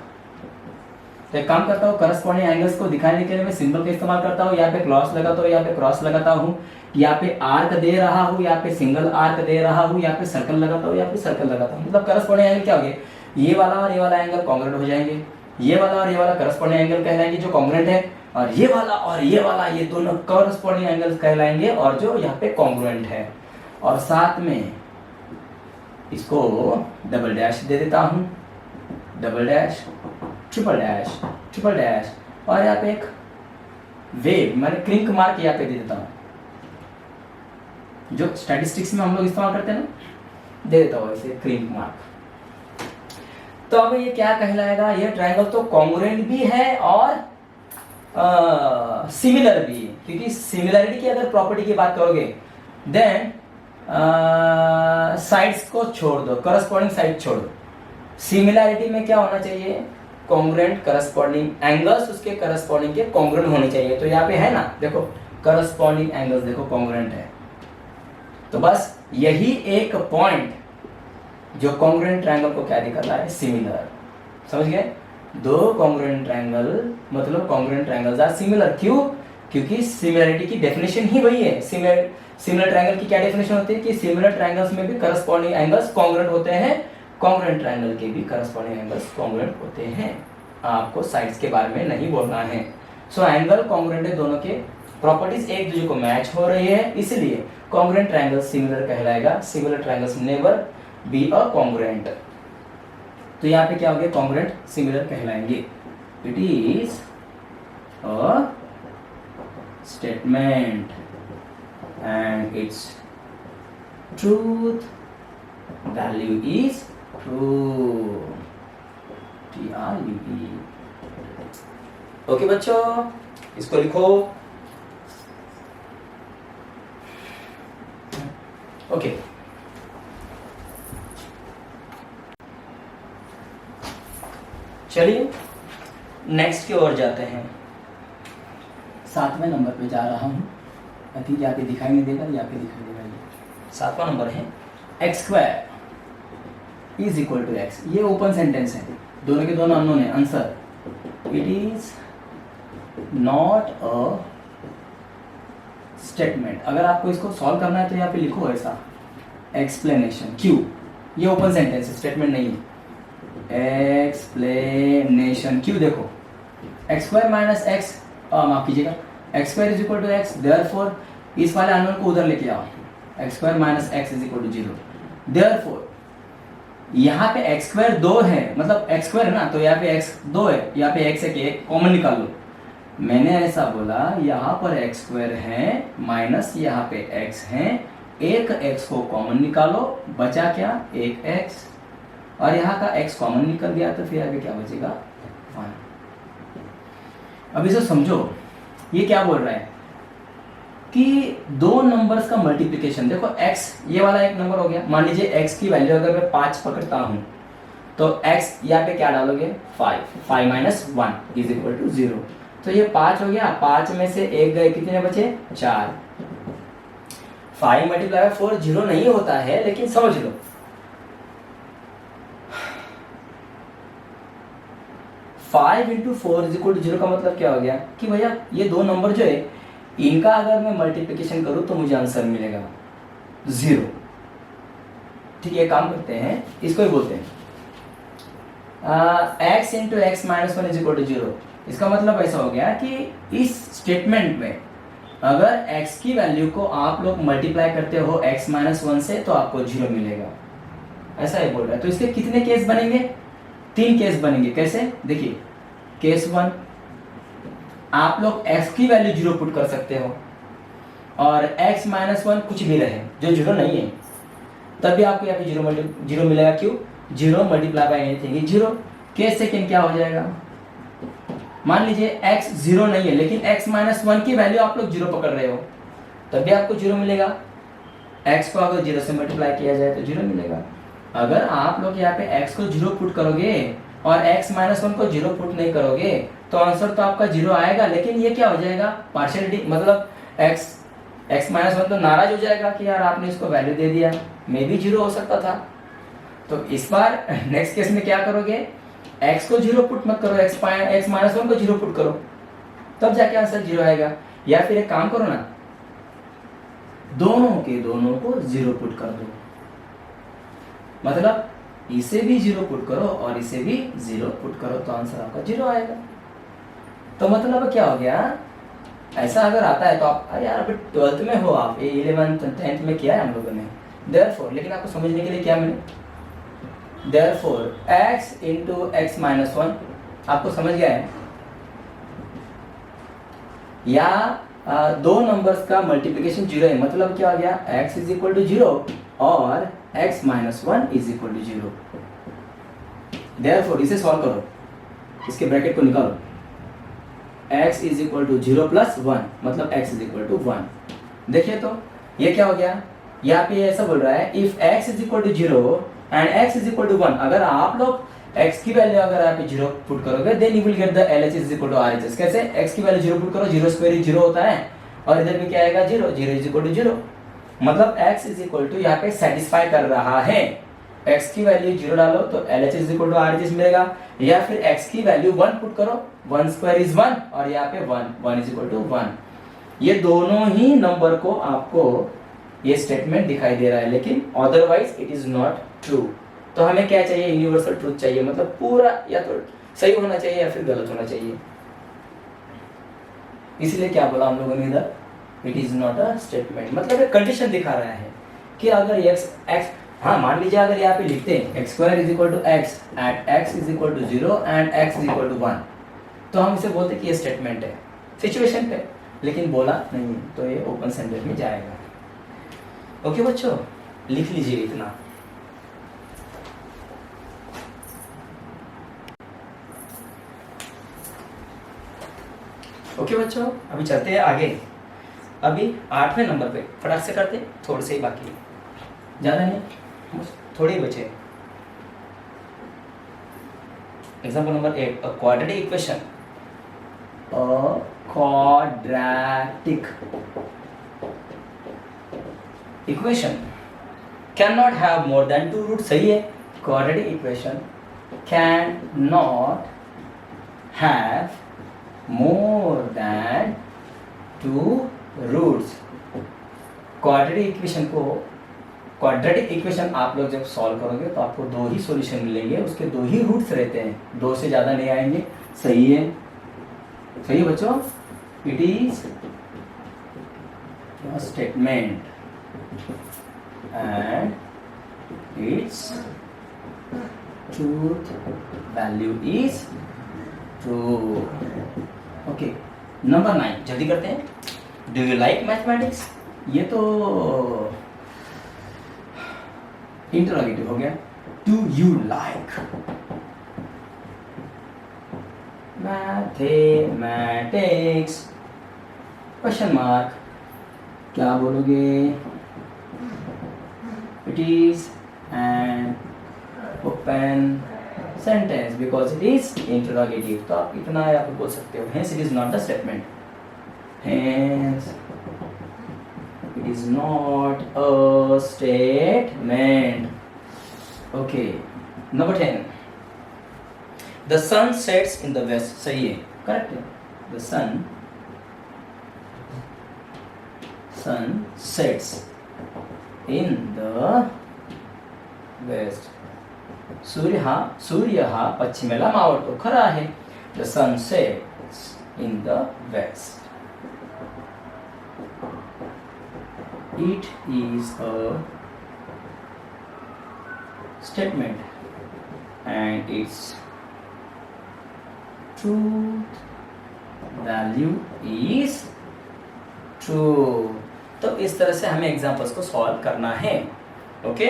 तो एक काम करता हूँ, करस्पॉन्डिंग एंगल्स को दिखाने के लिए मैं सिंबल का इस्तेमाल करता हूँ। यहाँ पे क्रॉस लगाता हूँ, यहाँ पे क्रॉस लगाता हूँ, यहाँ पे आर्क दे रहा हूँ, यहाँ पे सिंगल आर्क दे रहा हूँ, यहाँ पे सर्कल लगाता हूँ, यहाँ पे सर्कल लगाता हूँ। मतलब करस्पॉन्डिंग एंगल क्या हो गया? ये वाला और ये वाला एंगल कॉन्ग्रुएंट हो जाएंगे, ये वाला और ये वाला करस्पॉन्डिंग एंगल कहलाएंगे जो कॉन्ग्रुएंट है, और ये वाला और ये वाला, ये दोनों करस्पॉन्डिंग एंगल्स कहलाएंगे और जो यहाँ पे कॉन्ग्रुएंट है। और साथ में इसको डबल डैश दे देता हूँ, double dash, triple dash, triple dash, और यहाँ पे एक वेव मैंने क्रिंक मार्क यहाँ पे दे देता हूँ, जो स्टैटिस्टिक्स में हम लोग इस्तेमाल करते हैं ना, दे देता हूँ ऐसे क्रिंक मार्क। तो अब ये क्या कहलाएगा? ये ट्रायंगल तो कॉन्ग्रुएंट भी है और सिमिलर भी है, क्योंकि सिमिलरिटी की अगर प्रॉपर्टी की बात करोगे देन साइड्स को छोड़ दो, करस्पॉन्डिंग साइड छोड़ो। सिमिलरिटी में क्या होना चाहिए? कॉन्ग्रुएंट करस्पॉन्डिंग एंगल्स उसके करस्पॉन्डिंग के कॉन्ग्रुएंट होने चाहिए। तो यहाँ पे है ना, देखो करस्पॉन्डिंग एंगल्स देखो कॉन्ग्रुएंट है, तो बस यही एक पॉइंट जो कॉन्ग्रुएंट ट्रायंगल को क्या दिखा रहा है? सिमिलर। समझ गए? दो कॉन्ग्रुएंट ट्रायंगल मतलब कॉन्ग्रुएंट ट्रायंगल्स आर सिमिलर। क्यों? क्योंकि सिमिलरिटी की डेफिनेशन ही वही है। सिमिलर ट्रायंगल की क्या डेफिनेशन होती है कि सिमिलर ट्रायंगल्स में भी करस्पॉन्डिंग एंगल्स कॉन्ग्रुएंट होते हैं, कॉन्ग्रुएंट ट्रायंगल के भी करस्पॉन्डिंग एंगल्स कॉन्ग्रुएंट होते हैं। आपको साइड्स के बारे में नहीं बोलना है। सो एंगल कॉन्ग्रुएंट है, दोनों के प्रॉपर्टीज एक दूसरे को मैच हो रही है, इसलिए कॉन्ग्रुएंट ट्रायंगल सिमिलर कहलाएगा। Similar triangles never be a congruent. तो यहाँ पे क्या हो गया? कॉन्ग्रुएंट सिमिलर कहलाएंगे। It is a statement and its truth value is true, TRUE। Okay बच्चों, इसको लिखो। ओके, चलिए नेक्स्ट की ओर जाते हैं। 7वें नंबर पे जा रहा हूं। आई थिंक यहाँ पे दिखाई नहीं देगा, यहाँ पे दिखाई देगा। ये 7वां नंबर है, x square is equal to x. ये ओपन सेंटेंस है, दोनों के दोनों अननोन है। Answer, it is not a statement. अगर आपको इसको सॉल्व करना है तो यहाँ पे लिखो ऐसा, एक्सप्लेनेशन। क्यों? ये ओपन सेंटेंस है, स्टेटमेंट नहीं है। एक्सप्लेनेशन। क्यों? देखो, एक्स स्क्वायर माइनस एक्स, माफ कीजिएगा, x square is equal to x, therefore इस वाले अननोन को उधर लेके आओ। X square minus x is equal to 0। Therefore यहाँ पे एक्स स्क्वायर 2 है, मतलब एक्स स्क्वायर है ना, तो यहाँ पे एक्स 2 है, यहाँ पे एक्स है, कॉमन निकाल लो। मैंने ऐसा बोला, यहाँ पर एक्स स्क्वायर है माइनस यहाँ पे एक्स है, एक एक्स को कॉमन निकालो, बचा क्या? एक एक्स, और यहाँ का x कॉमन निकल गया तो फिर आगे क्या बचेगा? 1। अब इसे समझो, ये क्या बोल रहा है कि दो नंबर्स का मल्टीप्लिकेशन। देखो x, ये वाला एक नंबर हो गया। मान लीजिए x की वैल्यू अगर मैं 5 पकड़ता हूं तो x यहाँ पे क्या डालोगे? 5 माइनस 1 इज इक्वल टू 0। तो ये 5 हो गया, 5 में से एक गए, कितने बचे? 4। 5 मल्टीप्लाई बाय 4 0 नहीं होता है, लेकिन समझ लो 5 इंटू 4 इज इक्वल टू 0 का मतलब क्या हो गया कि भैया ये दो नंबर जो है इनका अगर मैं मल्टीप्लिकेशन करूं तो मुझे आंसर मिलेगा 0। ठीक है, काम करते हैं, इसको ही बोलते हैं x into x minus 1 is equal to 0। इसका मतलब ऐसा हो गया कि इस स्टेटमेंट में अगर x की वैल्यू को आप लोग मल्टीप्लाई करते हो x माइनस 1 से तो आपको 0 मिलेगा, ऐसा ही बोल रहा है। तो इसके कितने केस बनेंगे? 3 केस बनेंगे। कैसे? देखिए, केस 1, आप लोग x की वैल्यू 0 पुट कर सकते हो और x माइनस 1 कुछ भी रहे जो 0 नहीं है, तब भी आपको यहाँ पे 0 मिलेगा। क्यों? 0 multiply by anything 0। Case second क्या हो जाएगा? मान लीजिए x 0 नहीं है, लेकिन x माइनस 1 की वैल्यू आप लोग 0 पकड़ रहे हो, तब भी आपको 0 मिलेगा। x को अगर 0 से मल्टीप्लाई किया जाए तो 0 मिलेगा। अगर आप लोग यहाँ पे x को 0 पुट करोगे और x माइनस 1 को 0 पुट नहीं करोगे तो आंसर तो आपका 0 आएगा, लेकिन ये क्या हो जाएगा? पार्शियलिटी, मतलब x माइनस 1 तो नाराज हो जाएगा कि यार आपने इसको वैल्यू दे दिया, मे भी 0 हो सकता था। तो इस बार नेक्स्ट केस में क्या करोगे? x को 0 पुट मत करो, x माइनस 1 को 0 पुट करो, तब जाके आंसर 0 आएगा। या फिर एक काम करो ना, दोनों के दोनों को 0 पुट कर दो, मतलब इसे भी 0 पुट करो और इसे भी 0 पुट करो तो आंसर आपका 0 आएगा। तो मतलब क्या हो गया? ऐसा अगर आता है तो आप यार अभी 12th में हो, आप 11th 10th में किया है हम लोगों ने। देयरफॉर, लेकिन आपको समझने के लिए क्या मिले? Therefore x into x minus 1 आपको समझ गया है? या दो नंबर्स का मल्टीप्लिकेशन 0 है, मतलब क्या हो गया? x इज इक्वल टू 0 और x minus 1 is equal to 0। Therefore इसे सॉल्व करो, इसके ब्रैकेट को निकालो। x is equal to 0 plus 1, मतलब x इज इक्वल टू 1। देखिए तो ये क्या हो गया? यहाँ पे ऐसा बोल रहा है if x is equal to 0 and x is equal to 1। अगर आप लोग x की वैल्यू अगर आप 0 पुट करोगे then you will get the LHS is equal to RHS। कैसे? x की वैल्यू 0 पुट करो, 0 स्क्वायर 0 होता है, और इधर भी क्या आएगा? 0 इज इक्वल टू 0, मतलब x इज इक्वल टू यहाँ पे सेटिस्फाई कर रहा है। x की वैल्यू 0 डालो तो LHS is equal to RHS मिलेगा, या फिर x की वैल्यू 1 पुट करो, 1 स्क्वायर इज 1 और यहाँ पे 1 इज इक्वल टू 1। ये दोनों ही नंबर को आपको ये स्टेटमेंट दिखाई दे रहा है, लेकिन otherwise it is not true. तो हमें क्या चाहिए? यूनिवर्सल ट्रूथ चाहिए, मतलब पूरा या तो सही होना चाहिए या फिर गलत होना चाहिए। इसलिए क्या बोला हम लोगों ने इधर? It is not a statement, मतलब एक कंडीशन दिखा रहा है कि अगर x हाँ मान लीजिए अगर यहाँ पे लिखते हैं x square is equal to x at x is equal to 0 and x is equal to 1, तो हम इसे बोलते कि ये स्टेटमेंट है सिचुएशन पे, लेकिन बोला नहीं तो ये ओपन सेंटेंस में जाएगा। ओके बच्चों, लिख लीजिए इतना। ओके बच्चों, अभी चलते हैं आगे। अभी 8वें नंबर पे फटाक से करते, थोड़े से ही बाकी है, ज़्यादा नहीं, थोड़े ही बचे। Example number 8, a quadratic equation, a quadratic equation cannot have more than 2 roots। सही है, quadratic equation cannot have more than 2 roots। Quadratic equation को, क्वाड्रेटिक इक्वेशन आप लोग जब सॉल्व करोगे तो आपको 2 ही सॉल्यूशन मिलेंगे, उसके 2 ही रूट्स रहते हैं, 2 से ज़्यादा नहीं आएंगे। सही है, सही है बच्चों। It is statement and its truth value is true. Okay, number 9 जल्दी करते हैं। Do you like mathematics? ये तो इंटरोगेटिव हो गया। Do you like mathematics? Question mark, क्या बोलोगे? It is an open sentence because it is interrogative. तो आप इतना आप बोल सकते हो, hence it is not the statement, hence it is not a statement. Okay, number 10, the sun sets in the west. सही है, करेक्ट है। The sun sets in the west. सूर्य पश्चिमेला मावळतो, खरा आहे। The sun sets in the west. It is a statement and its truth value is true। तो इस तरह से हमें एग्जांपल्स को सॉल्व करना है। ओके,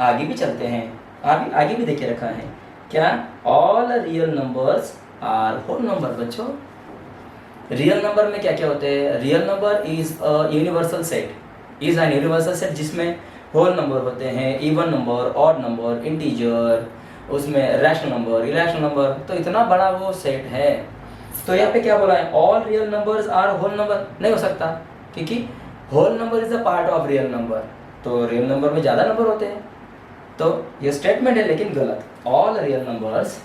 आगे भी चलते हैं। आगे भी देखे रखा है क्या, all real numbers are whole number. बच्चों, रियल नंबर में क्या क्या होते हैं? Real number is a universal set, is an universal set जिसमें होल नंबर होते हैं, even number, odd number, integer, उसमें रैशनल नंबर, इरेशनल नंबर। तो इतना बड़ा वो सेट है। तो यहाँ पे क्या बोला है, all real numbers are whole number? नहीं हो सकता, क्योंकि whole number is a part of real number. तो रियल नंबर में ज़्यादा नंबर होते हैं, तो ये स्टेटमेंट है लेकिन गलत। ऑल रियल नंबर्स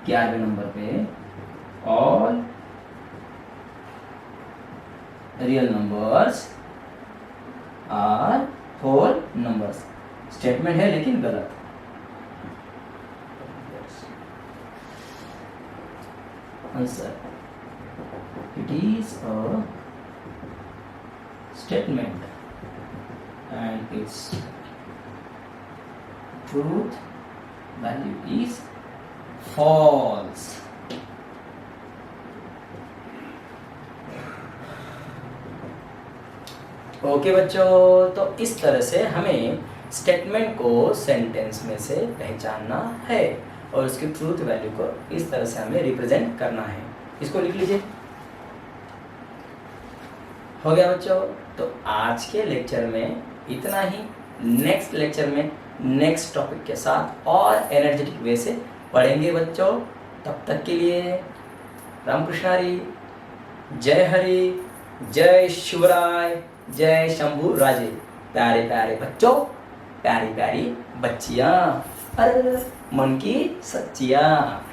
11वें नंबर पे, all real numbers are whole numbers, statement है लेकिन गलत। Answer, it is a statement and its truth value is false। Okay बच्चों, तो इस तरह से हमें स्टेटमेंट को सेंटेंस में से पहचानना है और उसकी ट्रूथ वैल्यू को इस तरह से हमें रिप्रेजेंट करना है। इसको लिख लीजिए। हो गया बच्चों, तो आज के लेक्चर में इतना ही। नेक्स्ट लेक्चर में नेक्स्ट टॉपिक के साथ और एनर्जेटिक वे से पढ़ेंगे बच्चों। तब तक के लिए रामकृष्ण हरि, जय हरि, जय शिवराय, जय शंभू राजे। प्यारे प्यारे बच्चों, प्यारी प्यारी बच्चियाँ, अरे मन की सच्चियाँ।